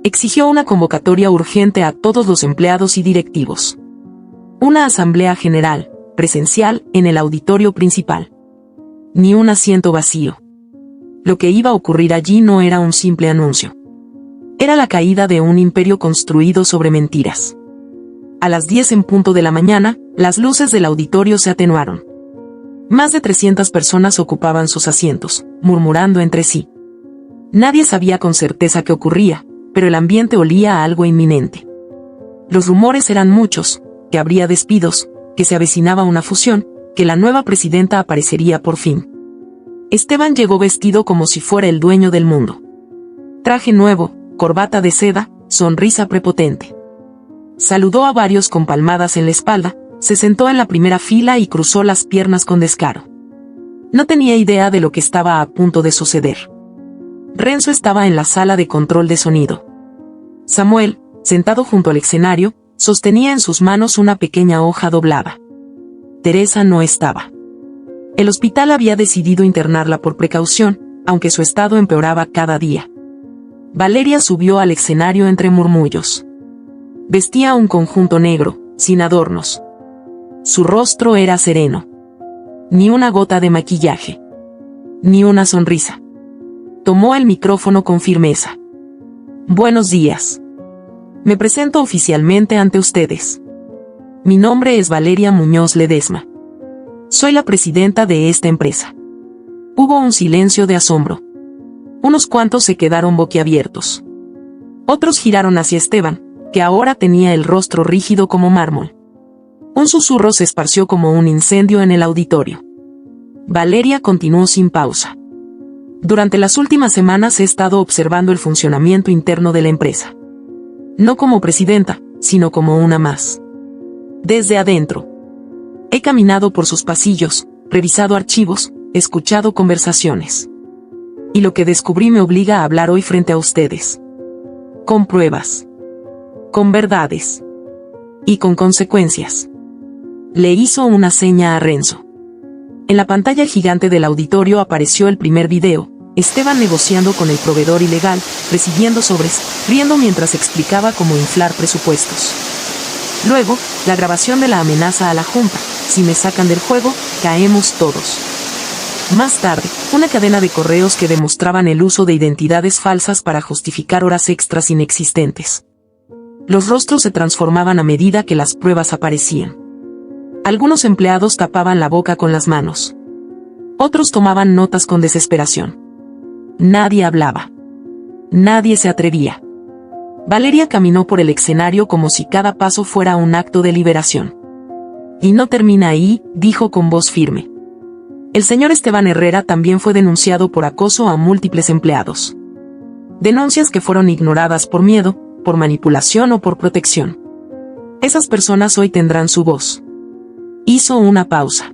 Exigió una convocatoria urgente a todos los empleados y directivos. Una asamblea general, presencial, en el auditorio principal. Ni un asiento vacío. Lo que iba a ocurrir allí no era un simple anuncio. Era la caída de un imperio construido sobre mentiras. A las 10 en punto de la mañana, las luces del auditorio se atenuaron. Más de 300 personas ocupaban sus asientos, murmurando entre sí. Nadie sabía con certeza qué ocurría, pero el ambiente olía a algo inminente. Los rumores eran muchos, que habría despidos, que se avecinaba una fusión, que la nueva presidenta aparecería por fin. Esteban llegó vestido como si fuera el dueño del mundo. Traje nuevo, corbata de seda, sonrisa prepotente. Saludó a varios con palmadas en la espalda, se sentó en la primera fila y cruzó las piernas con descaro. No tenía idea de lo que estaba a punto de suceder. Renzo estaba en la sala de control de sonido. Samuel, sentado junto al escenario, sostenía en sus manos una pequeña hoja doblada. Teresa no estaba. El hospital había decidido internarla por precaución, aunque su estado empeoraba cada día. Valeria subió al escenario entre murmullos. Vestía un conjunto negro, sin adornos. Su rostro era sereno. Ni una gota de maquillaje. Ni una sonrisa. Tomó el micrófono con firmeza. Buenos días. Me presento oficialmente ante ustedes. Mi nombre es Valeria Muñoz Ledesma. Soy la presidenta de esta empresa. Hubo un silencio de asombro. Unos cuantos se quedaron boquiabiertos. Otros giraron hacia Esteban, que ahora tenía el rostro rígido como mármol. Un susurro se esparció como un incendio en el auditorio. Valeria continuó sin pausa. Durante las últimas semanas he estado observando el funcionamiento interno de la empresa. No como presidenta, sino como una más. Desde adentro. He caminado por sus pasillos, revisado archivos, escuchado conversaciones. Y lo que descubrí me obliga a hablar hoy frente a ustedes. Con pruebas. Con verdades. Y con consecuencias. Le hizo una seña a Renzo. En la pantalla gigante del auditorio apareció el primer video, Esteban negociando con el proveedor ilegal, recibiendo sobres, riendo mientras explicaba cómo inflar presupuestos. Luego, la grabación de la amenaza a la junta, si me sacan del juego, caemos todos. Más tarde, una cadena de correos que demostraban el uso de identidades falsas para justificar horas extras inexistentes. Los rostros se transformaban a medida que las pruebas aparecían. Algunos empleados tapaban la boca con las manos. Otros tomaban notas con desesperación. Nadie hablaba. Nadie se atrevía. Valeria caminó por el escenario como si cada paso fuera un acto de liberación. Y no termina ahí, dijo con voz firme. El señor Esteban Herrera también fue denunciado por acoso a múltiples empleados. Denuncias que fueron ignoradas por miedo, por manipulación o por protección. Esas personas hoy tendrán su voz. Hizo una pausa.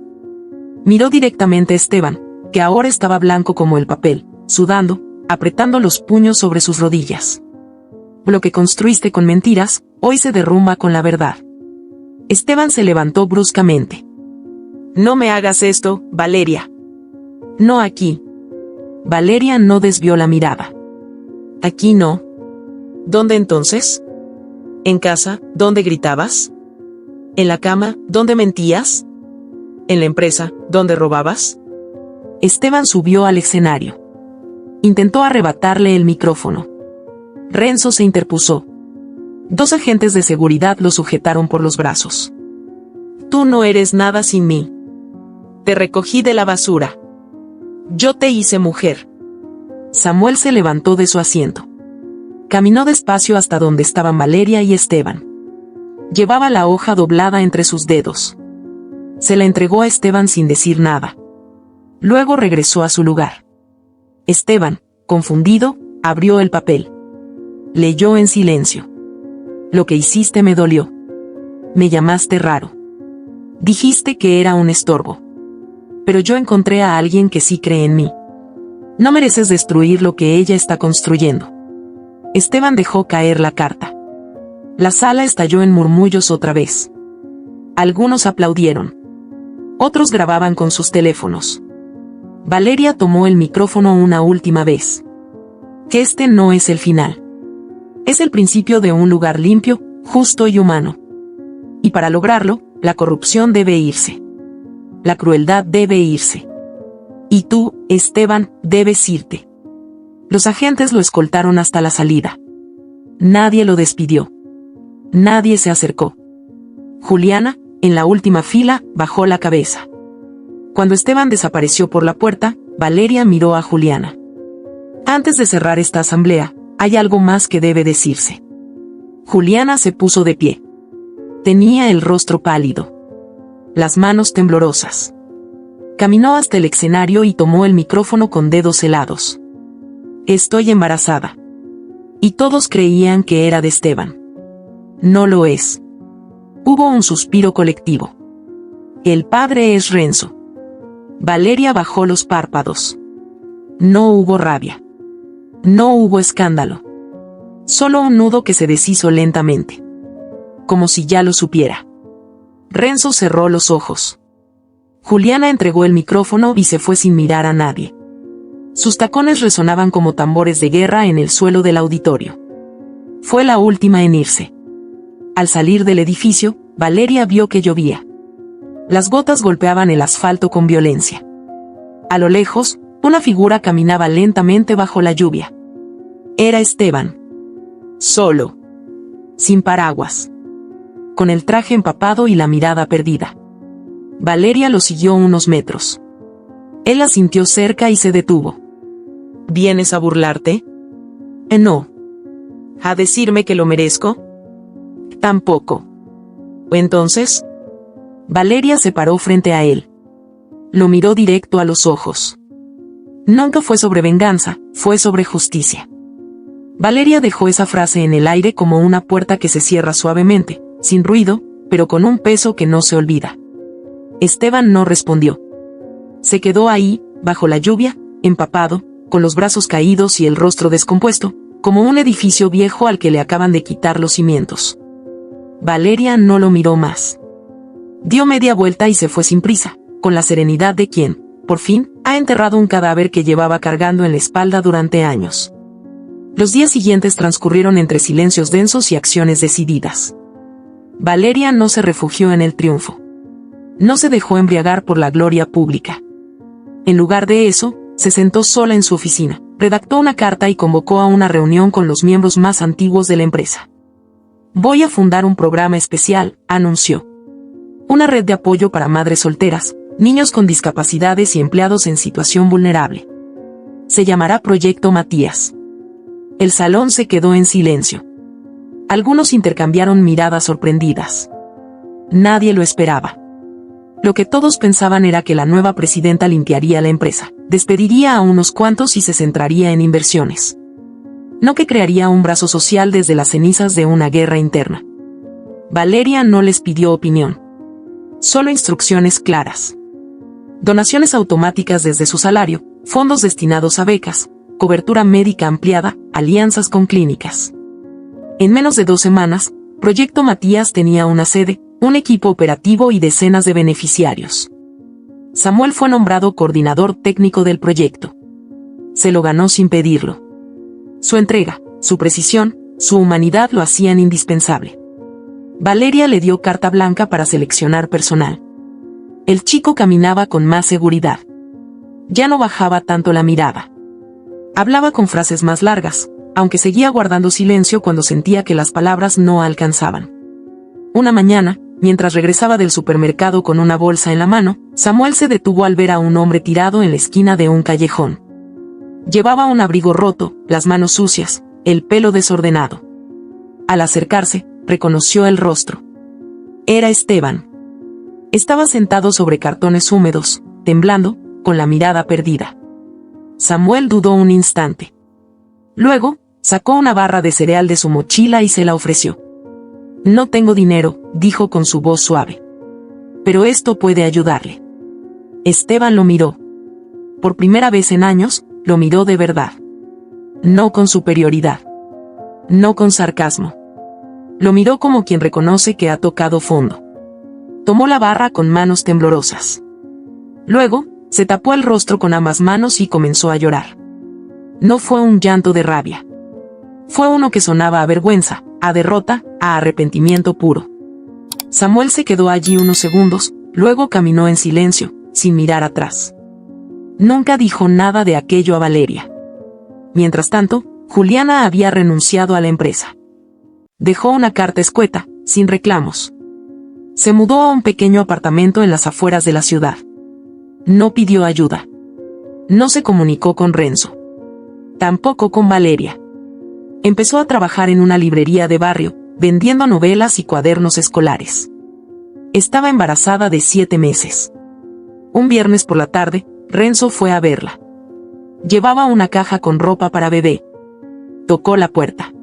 Miró directamente a Esteban, que ahora estaba blanco como el papel, sudando, apretando los puños sobre sus rodillas. Lo que construiste con mentiras, hoy se derrumba con la verdad. Esteban se levantó bruscamente. No me hagas esto, Valeria. No aquí. Valeria no desvió la mirada. Aquí no. ¿Dónde entonces? ¿En casa, donde gritabas? ¿En la cama, donde mentías? ¿En la empresa, donde robabas? Esteban subió al escenario. Intentó arrebatarle el micrófono. Renzo se interpuso. 2 agentes de seguridad lo sujetaron por los brazos. Tú no eres nada sin mí. Te recogí de la basura. Yo te hice mujer. Samuel se levantó de su asiento. Caminó despacio hasta donde estaban Valeria y Esteban. Llevaba la hoja doblada entre sus dedos. Se la entregó a Esteban sin decir nada. Luego regresó a su lugar. Esteban, confundido, abrió el papel. Leyó en silencio. Lo que hiciste me dolió. Me llamaste raro. Dijiste que era un estorbo. Pero yo encontré a alguien que sí cree en mí. No mereces destruir lo que ella está construyendo. Esteban dejó caer la carta. La sala estalló en murmullos otra vez. Algunos aplaudieron. Otros grababan con sus teléfonos. Valeria tomó el micrófono una última vez. Que este no es el final. Es el principio de un lugar limpio, justo y humano. Y para lograrlo, la corrupción debe irse. La crueldad debe irse. Y tú, Esteban, debes irte. Los agentes lo escoltaron hasta la salida. Nadie lo despidió. Nadie se acercó. Juliana, en la última fila, bajó la cabeza. Cuando Esteban desapareció por la puerta, Valeria miró a Juliana. Antes de cerrar esta asamblea, hay algo más que debe decirse. Juliana se puso de pie. Tenía el rostro pálido. Las manos temblorosas. Caminó hasta el escenario y tomó el micrófono con dedos helados. Estoy embarazada. Y todos creían que era de Esteban. No lo es. Hubo un suspiro colectivo. El padre es Renzo. Valeria bajó los párpados. No hubo rabia. No hubo escándalo. Solo un nudo que se deshizo lentamente. Como si ya lo supiera. Renzo cerró los ojos. Juliana entregó el micrófono y se fue sin mirar a nadie. Sus tacones resonaban como tambores de guerra en el suelo del auditorio. Fue la última en irse. Al salir del edificio, Valeria vio que llovía. Las gotas golpeaban el asfalto con violencia. A lo lejos, una figura caminaba lentamente bajo la lluvia. Era Esteban. Solo. Sin paraguas. Con el traje empapado y la mirada perdida. Valeria lo siguió unos metros. Él la sintió cerca y se detuvo. ¿Vienes a burlarte? No. ¿A decirme que lo merezco? Tampoco. Entonces, Valeria se paró frente a él. Lo miró directo a los ojos. Nunca fue sobre venganza, fue sobre justicia. Valeria dejó esa frase en el aire como una puerta que se cierra suavemente, sin ruido, pero con un peso que no se olvida. Esteban no respondió. Se quedó ahí, bajo la lluvia, empapado, con los brazos caídos y el rostro descompuesto, como un edificio viejo al que le acaban de quitar los cimientos. Valeria no lo miró más. Dio media vuelta y se fue sin prisa, con la serenidad de quien, por fin, ha enterrado un cadáver que llevaba cargando en la espalda durante años. Los días siguientes transcurrieron entre silencios densos y acciones decididas. Valeria no se refugió en el triunfo. No se dejó embriagar por la gloria pública. En lugar de eso, se sentó sola en su oficina, redactó una carta y convocó a una reunión con los miembros más antiguos de la empresa. Voy a fundar un programa especial, anunció. Una red de apoyo para madres solteras, niños con discapacidades y empleados en situación vulnerable. Se llamará Proyecto Matías. El salón se quedó en silencio. Algunos intercambiaron miradas sorprendidas. Nadie lo esperaba. Lo que todos pensaban era que la nueva presidenta limpiaría la empresa, despediría a unos cuantos y se centraría en inversiones. No que crearía un brazo social desde las cenizas de una guerra interna. Valeria no les pidió opinión. Solo instrucciones claras. Donaciones automáticas desde su salario, fondos destinados a becas, cobertura médica ampliada, alianzas con clínicas. En menos de 2 semanas, Proyecto Matías tenía una sede, un equipo operativo y decenas de beneficiarios. Samuel fue nombrado coordinador técnico del proyecto. Se lo ganó sin pedirlo. Su entrega, su precisión, su humanidad lo hacían indispensable. Valeria le dio carta blanca para seleccionar personal. El chico caminaba con más seguridad. Ya no bajaba tanto la mirada. Hablaba con frases más largas, aunque seguía guardando silencio cuando sentía que las palabras no alcanzaban. Una mañana, mientras regresaba del supermercado con una bolsa en la mano, Samuel se detuvo al ver a un hombre tirado en la esquina de un callejón. Llevaba un abrigo roto, las manos sucias, el pelo desordenado. Al acercarse, reconoció el rostro. Era Esteban. Estaba sentado sobre cartones húmedos, temblando, con la mirada perdida. Samuel dudó un instante. Luego, sacó una barra de cereal de su mochila y se la ofreció. No tengo dinero, dijo con su voz suave. Pero esto puede ayudarle. Esteban lo miró. Por primera vez en años, lo miró de verdad. No con superioridad. No con sarcasmo. Lo miró como quien reconoce que ha tocado fondo. Tomó la barra con manos temblorosas. Luego, se tapó el rostro con ambas manos y comenzó a llorar. No fue un llanto de rabia. Fue uno que sonaba a vergüenza, a derrota, a arrepentimiento puro. Samuel se quedó allí unos segundos, luego caminó en silencio, sin mirar atrás. Nunca dijo nada de aquello a Valeria. Mientras tanto, Juliana había renunciado a la empresa. Dejó una carta escueta, sin reclamos. Se mudó a un pequeño apartamento en las afueras de la ciudad. No pidió ayuda. No se comunicó con Renzo. Tampoco con Valeria. Empezó a trabajar en una librería de barrio, vendiendo novelas y cuadernos escolares. Estaba embarazada de 7 meses. Un viernes por la tarde, Renzo fue a verla. Llevaba una caja con ropa para bebé. Tocó la puerta.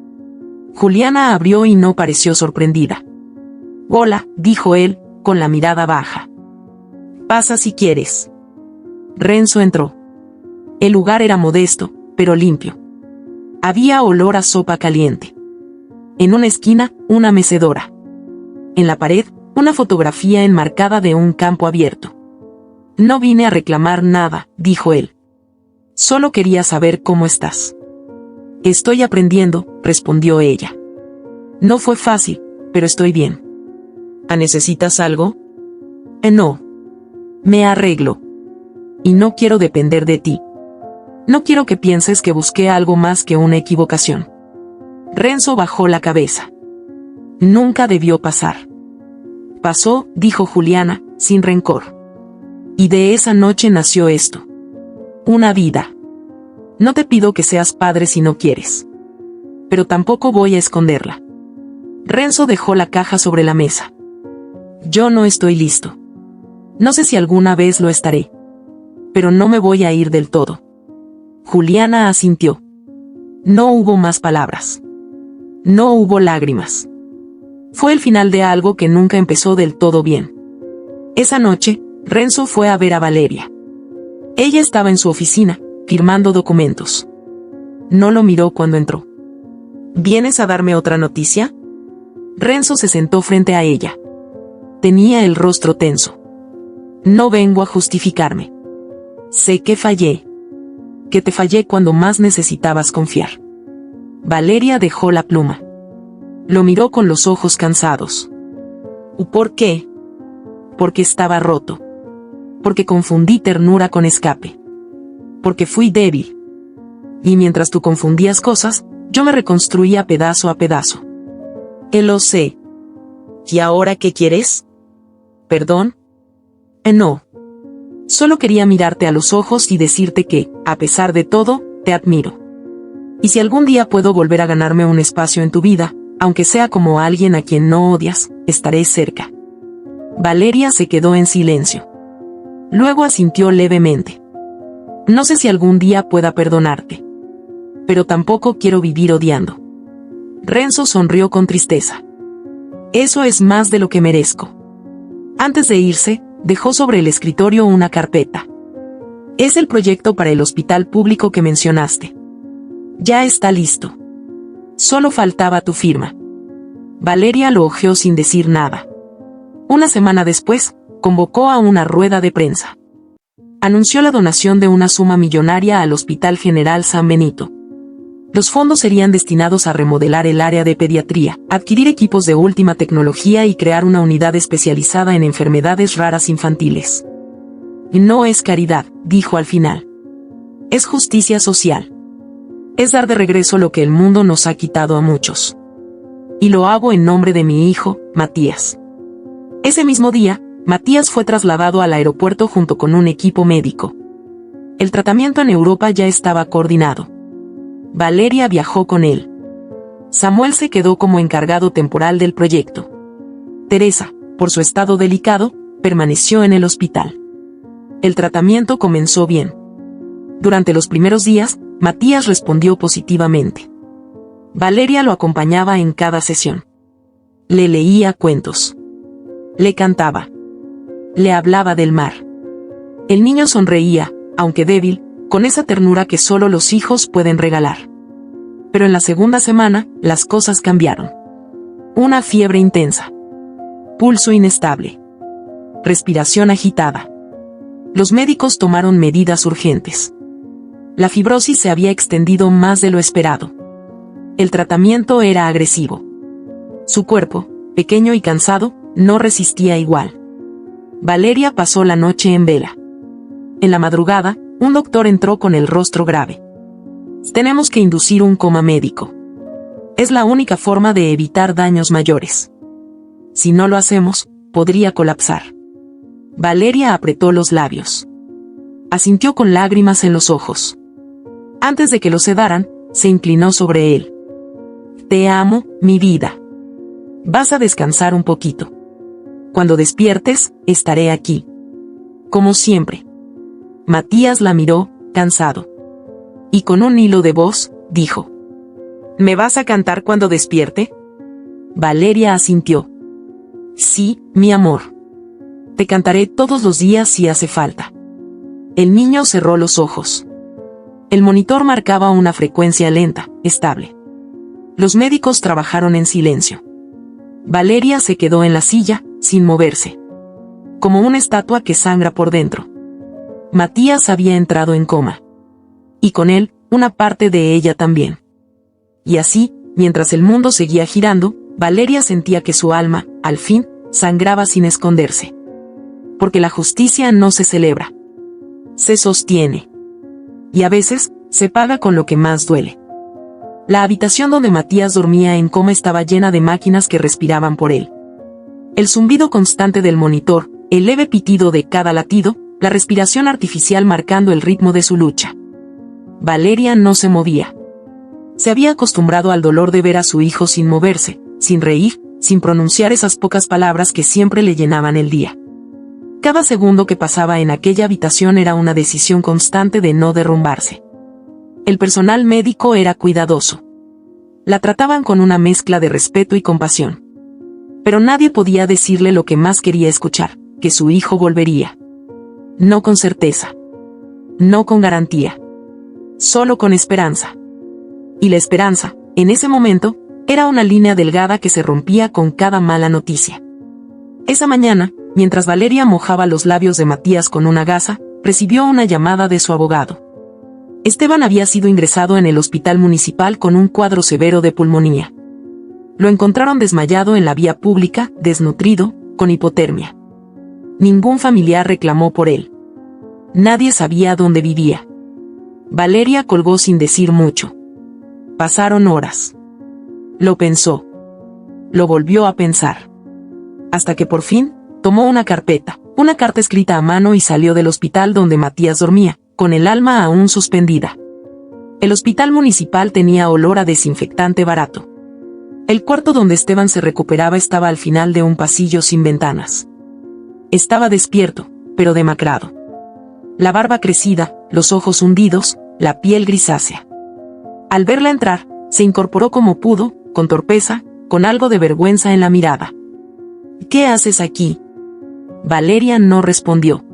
Juliana abrió y no pareció sorprendida. «Hola», dijo él, con la mirada baja. «Pasa si quieres». Renzo entró. El lugar era modesto, pero limpio. Había olor a sopa caliente. En una esquina, una mecedora. En la pared, una fotografía enmarcada de un campo abierto. «No vine a reclamar nada», dijo él. «Solo quería saber cómo estás». «Estoy aprendiendo», respondió ella. «No fue fácil, pero estoy bien. ¿Necesitas algo? No. Me arreglo. Y no quiero depender de ti. No quiero que pienses que busqué algo más que una equivocación. Renzo bajó la cabeza. Nunca debió pasar. Pasó, dijo Juliana, sin rencor. Y de esa noche nació esto. Una vida. No te pido que seas padre si no quieres. Pero tampoco voy a esconderla. Renzo dejó la caja sobre la mesa. Yo no estoy listo. No sé si alguna vez lo estaré. Pero no me voy a ir del todo. Juliana asintió. No hubo más palabras. No hubo lágrimas. Fue el final de algo que nunca empezó del todo bien. Esa noche, Renzo fue a ver a Valeria. Ella estaba en su oficina, firmando documentos. No lo miró cuando entró. ¿Vienes a darme otra noticia? Renzo se sentó frente a ella. Tenía el rostro tenso. No vengo a justificarme. Sé que fallé. Que te fallé cuando más necesitabas confiar. Valeria dejó la pluma. Lo miró con los ojos cansados. ¿Por qué? Porque estaba roto. Porque confundí ternura con escape. Porque fui débil. Y mientras tú confundías cosas, yo me reconstruía pedazo a pedazo. Lo sé. ¿Y ahora qué quieres? ¿Perdón? No. Solo quería mirarte a los ojos y decirte que, a pesar de todo, te admiro. Y si algún día puedo volver a ganarme un espacio en tu vida, aunque sea como alguien a quien no odias, estaré cerca. Valeria se quedó en silencio. Luego asintió levemente. No sé si algún día pueda perdonarte. Pero tampoco quiero vivir odiando. Renzo sonrió con tristeza. Eso es más de lo que merezco. Antes de irse, dejó sobre el escritorio una carpeta. Es el proyecto para el hospital público que mencionaste. Ya está listo. Solo faltaba tu firma. Valeria lo hojeó sin decir nada. Una semana después, convocó a una rueda de prensa. Anunció la donación de una suma millonaria al Hospital General San Benito. Los fondos serían destinados a remodelar el área de pediatría, adquirir equipos de última tecnología y crear una unidad especializada en enfermedades raras infantiles. No es caridad, dijo al final. Es justicia social. Es dar de regreso lo que el mundo nos ha quitado a muchos. Y lo hago en nombre de mi hijo, Matías. Ese mismo día, Matías fue trasladado al aeropuerto junto con un equipo médico. El tratamiento en Europa ya estaba coordinado. Valeria viajó con él. Samuel se quedó como encargado temporal del proyecto. Teresa, por su estado delicado, permaneció en el hospital. El tratamiento comenzó bien. Durante los primeros días, Matías respondió positivamente. Valeria lo acompañaba en cada sesión. Le leía cuentos. Le cantaba. Le hablaba del mar. El niño sonreía, aunque débil, con esa ternura que solo los hijos pueden regalar. Pero en la segunda semana, las cosas cambiaron. Una fiebre intensa. Pulso inestable. Respiración agitada. Los médicos tomaron medidas urgentes. La fibrosis se había extendido más de lo esperado. El tratamiento era agresivo. Su cuerpo, pequeño y cansado, no resistía igual. Valeria pasó la noche en vela. En la madrugada, un doctor entró con el rostro grave. Tenemos que inducir un coma médico. Es la única forma de evitar daños mayores. Si no lo hacemos, podría colapsar. Valeria apretó los labios. Asintió con lágrimas en los ojos. Antes de que lo sedaran, se inclinó sobre él. Te amo, mi vida. Vas a descansar un poquito. Cuando despiertes, estaré aquí. Como siempre. Matías la miró, cansado. Y con un hilo de voz, dijo. ¿Me vas a cantar cuando despierte? Valeria asintió. Sí, mi amor. Te cantaré todos los días si hace falta. El niño cerró los ojos. El monitor marcaba una frecuencia lenta, estable. Los médicos trabajaron en silencio. Valeria se quedó en la silla, sin moverse. Como una estatua que sangra por dentro. Matías había entrado en coma. Y con él, una parte de ella también. Y así, mientras el mundo seguía girando, Valeria sentía que su alma, al fin, sangraba sin esconderse. Porque la justicia no se celebra. Se sostiene. Y a veces, se paga con lo que más duele. La habitación donde Matías dormía en coma estaba llena de máquinas que respiraban por él. El zumbido constante del monitor, el leve pitido de cada latido, la respiración artificial marcando el ritmo de su lucha. Valeria no se movía. Se había acostumbrado al dolor de ver a su hijo sin moverse, sin reír, sin pronunciar esas pocas palabras que siempre le llenaban el día. Cada segundo que pasaba en aquella habitación era una decisión constante de no derrumbarse. El personal médico era cuidadoso. La trataban con una mezcla de respeto y compasión. Pero nadie podía decirle lo que más quería escuchar, que su hijo volvería. No con certeza. No con garantía. Solo con esperanza. Y la esperanza, en ese momento, era una línea delgada que se rompía con cada mala noticia. Esa mañana, mientras Valeria mojaba los labios de Matías con una gasa, recibió una llamada de su abogado. Esteban había sido ingresado en el hospital municipal con un cuadro severo de pulmonía. Lo encontraron desmayado en la vía pública, desnutrido, con hipotermia. Ningún familiar reclamó por él. Nadie sabía dónde vivía. Valeria colgó sin decir mucho. Pasaron horas. Lo pensó. Lo volvió a pensar. Hasta que por fin, tomó una carta escrita a mano y salió del hospital donde Matías dormía, con el alma aún suspendida. El hospital municipal tenía olor a desinfectante barato. El cuarto donde Esteban se recuperaba estaba al final de un pasillo sin ventanas. Estaba despierto, pero demacrado. La barba crecida, los ojos hundidos, la piel grisácea. Al verla entrar, se incorporó como pudo, con torpeza, con algo de vergüenza en la mirada. ¿Qué haces aquí? Valeria no respondió.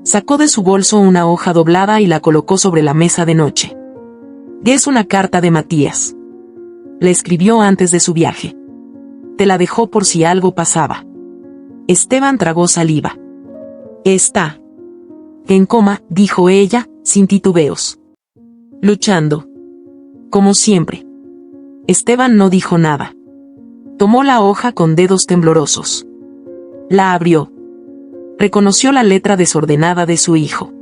Sacó de su bolso una hoja doblada y la colocó sobre la mesa de noche. Es una carta de Matías. Le escribió antes de su viaje. Te la dejó por si algo pasaba. Esteban tragó saliva. Está en coma, dijo ella, sin titubeos. Luchando. Como siempre. Esteban no dijo nada. Tomó la hoja con dedos temblorosos. La abrió. Reconoció la letra desordenada de su hijo.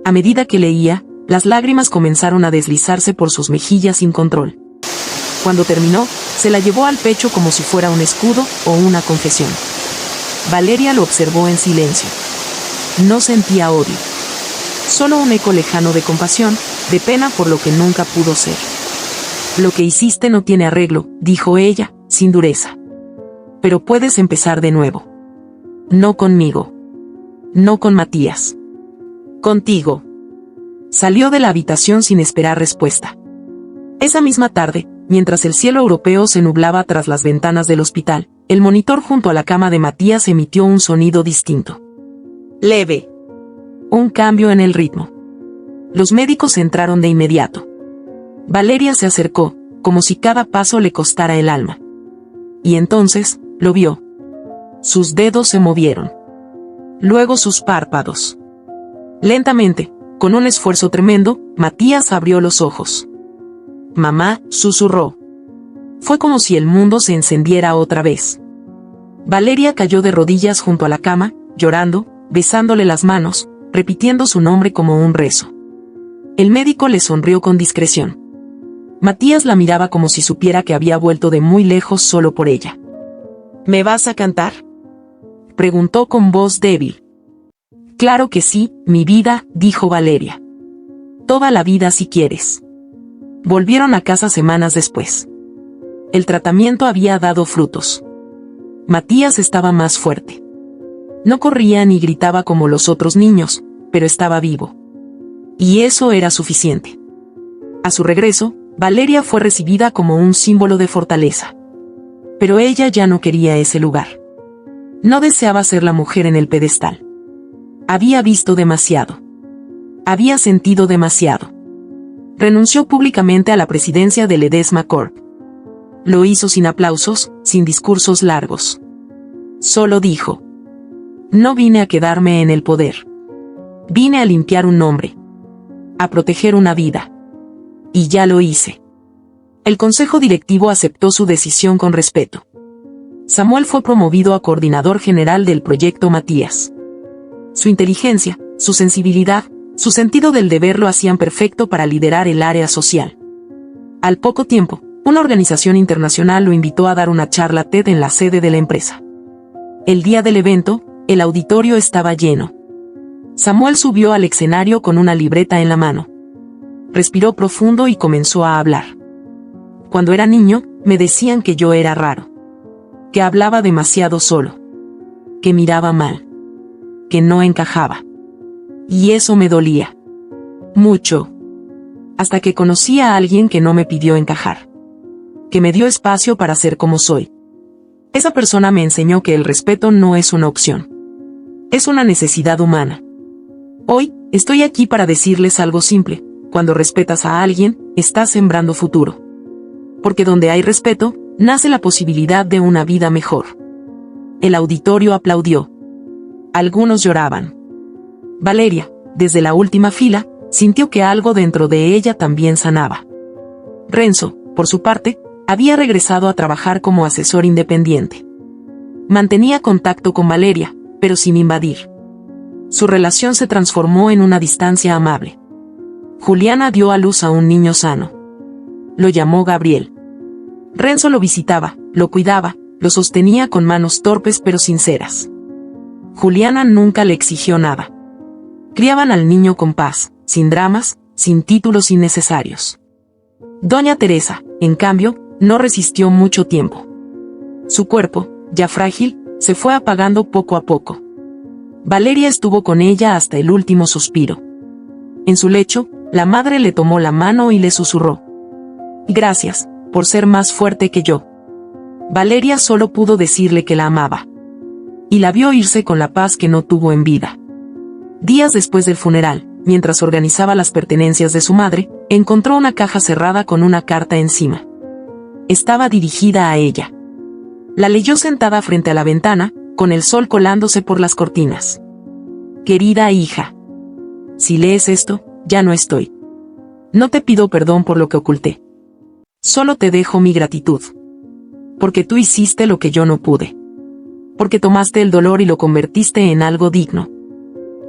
A medida que leía, las lágrimas comenzaron a deslizarse por sus mejillas sin control. Cuando terminó, se la llevó al pecho como si fuera un escudo o una confesión. Valeria lo observó en silencio. No sentía odio. Solo un eco lejano de compasión, de pena por lo que nunca pudo ser. Lo que hiciste no tiene arreglo, dijo ella, sin dureza. Pero puedes empezar de nuevo. No conmigo. No con Matías. Contigo. Salió de la habitación sin esperar respuesta. Esa misma tarde, mientras el cielo europeo se nublaba tras las ventanas del hospital, el monitor junto a la cama de Matías emitió un sonido distinto. Leve. Un cambio en el ritmo. Los médicos entraron de inmediato. Valeria se acercó, como si cada paso le costara el alma. Y entonces, lo vio. Sus dedos se movieron. Luego sus párpados. Lentamente, con un esfuerzo tremendo, Matías abrió los ojos. Mamá, susurró. Fue como si el mundo se encendiera otra vez. Valeria cayó de rodillas junto a la cama, llorando, besándole las manos, repitiendo su nombre como un rezo. El médico le sonrió con discreción. Matías la miraba como si supiera que había vuelto de muy lejos solo por ella. ¿Me vas a cantar?, preguntó con voz débil. Claro que sí, mi vida, dijo Valeria. Toda la vida si quieres. Volvieron a casa semanas después. El tratamiento había dado frutos. Matías estaba más fuerte. No corría ni gritaba como los otros niños, pero estaba vivo. Y eso era suficiente. A su regreso, Valeria fue recibida como un símbolo de fortaleza. Pero ella ya no quería ese lugar. No deseaba ser la mujer en el pedestal. Había visto demasiado. Había sentido demasiado. Renunció públicamente a la presidencia de Ledesma Corp. Lo hizo sin aplausos, sin discursos largos. Solo dijo: no vine a quedarme en el poder. Vine a limpiar un nombre. A proteger una vida. Y ya lo hice. El consejo directivo aceptó su decisión con respeto. Samuel fue promovido a coordinador general del proyecto Matías. Su inteligencia, su sensibilidad, su sentido del deber lo hacían perfecto para liderar el área social. Al poco tiempo, una organización internacional lo invitó a dar una charla TED en la sede de la empresa. El día del evento, el auditorio estaba lleno. Samuel subió al escenario con una libreta en la mano. Respiró profundo y comenzó a hablar. Cuando era niño, me decían que yo era raro. Que hablaba demasiado solo. Que miraba mal. Que no encajaba. Y eso me dolía. Mucho. Hasta que conocí a alguien que no me pidió encajar. Que me dio espacio para ser como soy. Esa persona me enseñó que el respeto no es una opción. Es una necesidad humana. Hoy, estoy aquí para decirles algo simple. Cuando respetas a alguien, estás sembrando futuro. Porque donde hay respeto, nace la posibilidad de una vida mejor. El auditorio aplaudió. Algunos lloraban. Valeria, desde la última fila, sintió que algo dentro de ella también sanaba. Renzo, por su parte, había regresado a trabajar como asesor independiente. Mantenía contacto con Valeria, pero sin invadir. Su relación se transformó en una distancia amable. Juliana dio a luz a un niño sano. Lo llamó Gabriel. Renzo lo visitaba, lo cuidaba, lo sostenía con manos torpes pero sinceras. Juliana nunca le exigió nada. Criaban al niño con paz, sin dramas, sin títulos innecesarios. Doña Teresa, en cambio, no resistió mucho tiempo. Su cuerpo, ya frágil, se fue apagando poco a poco. Valeria estuvo con ella hasta el último suspiro. En su lecho, la madre le tomó la mano y le susurró: «Gracias, por ser más fuerte que yo». Valeria solo pudo decirle que la amaba. Y la vio irse con la paz que no tuvo en vida. Días después del funeral, mientras organizaba las pertenencias de su madre, encontró una caja cerrada con una carta encima. Estaba dirigida a ella. La leyó sentada frente a la ventana, con el sol colándose por las cortinas. «Querida hija, si lees esto, ya no estoy. No te pido perdón por lo que oculté. Solo te dejo mi gratitud. Porque tú hiciste lo que yo no pude. Porque tomaste el dolor y lo convertiste en algo digno.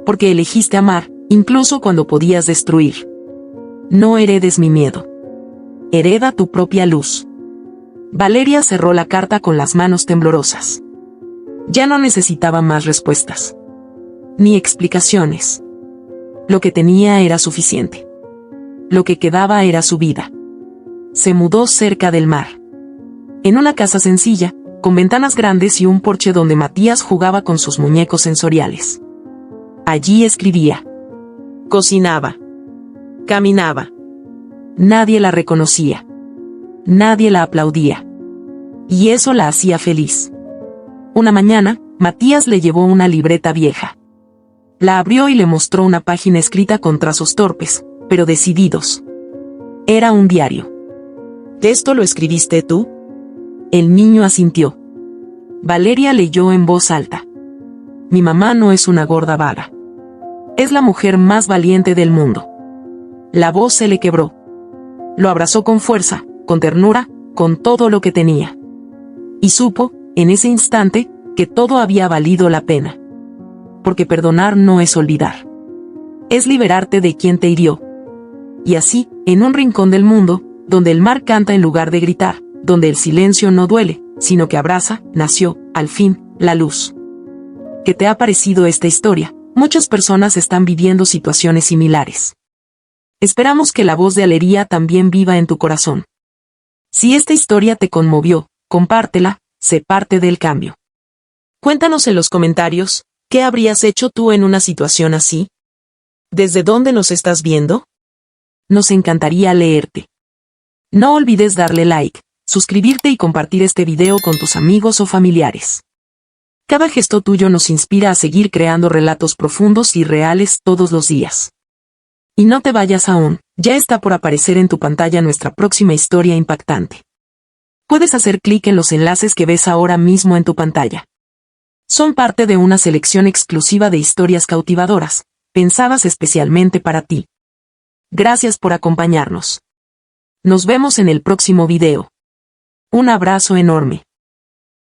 Porque elegiste amar, incluso cuando podías destruir. No heredes mi miedo. Hereda tu propia luz». Valeria cerró la carta con las manos temblorosas. Ya no necesitaba más respuestas. Ni explicaciones. Lo que tenía era suficiente. Lo que quedaba era su vida. Se mudó cerca del mar. En una casa sencilla, con ventanas grandes y un porche donde Matías jugaba con sus muñecos sensoriales. Allí escribía. Cocinaba. Caminaba. Nadie la reconocía. Nadie la aplaudía. Y eso la hacía feliz. Una mañana, Matías le llevó una libreta vieja. La abrió y le mostró una página escrita con trazos torpes, pero decididos. Era un diario. ¿Esto lo escribiste tú? El niño asintió. Valeria leyó en voz alta. Mi mamá no es una gorda vaga. Es la mujer más valiente del mundo. La voz se le quebró. Lo abrazó con fuerza, con ternura, con todo lo que tenía. Y supo, en ese instante, que todo había valido la pena. Porque perdonar no es olvidar. Es liberarte de quien te hirió. Y así, en un rincón del mundo, donde el mar canta en lugar de gritar, donde el silencio no duele, sino que abraza, nació, al fin, la luz. ¿Qué te ha parecido esta historia? Muchas personas están viviendo situaciones similares. Esperamos que la voz de alegría también viva en tu corazón. Si esta historia te conmovió, compártela, sé parte del cambio. Cuéntanos en los comentarios, ¿qué habrías hecho tú en una situación así? ¿Desde dónde nos estás viendo? Nos encantaría leerte. No olvides darle like, suscribirte y compartir este video con tus amigos o familiares. Cada gesto tuyo nos inspira a seguir creando relatos profundos y reales todos los días. Y no te vayas aún, ya está por aparecer en tu pantalla nuestra próxima historia impactante. Puedes hacer clic en los enlaces que ves ahora mismo en tu pantalla. Son parte de una selección exclusiva de historias cautivadoras, pensadas especialmente para ti. Gracias por acompañarnos. Nos vemos en el próximo video. Un abrazo enorme.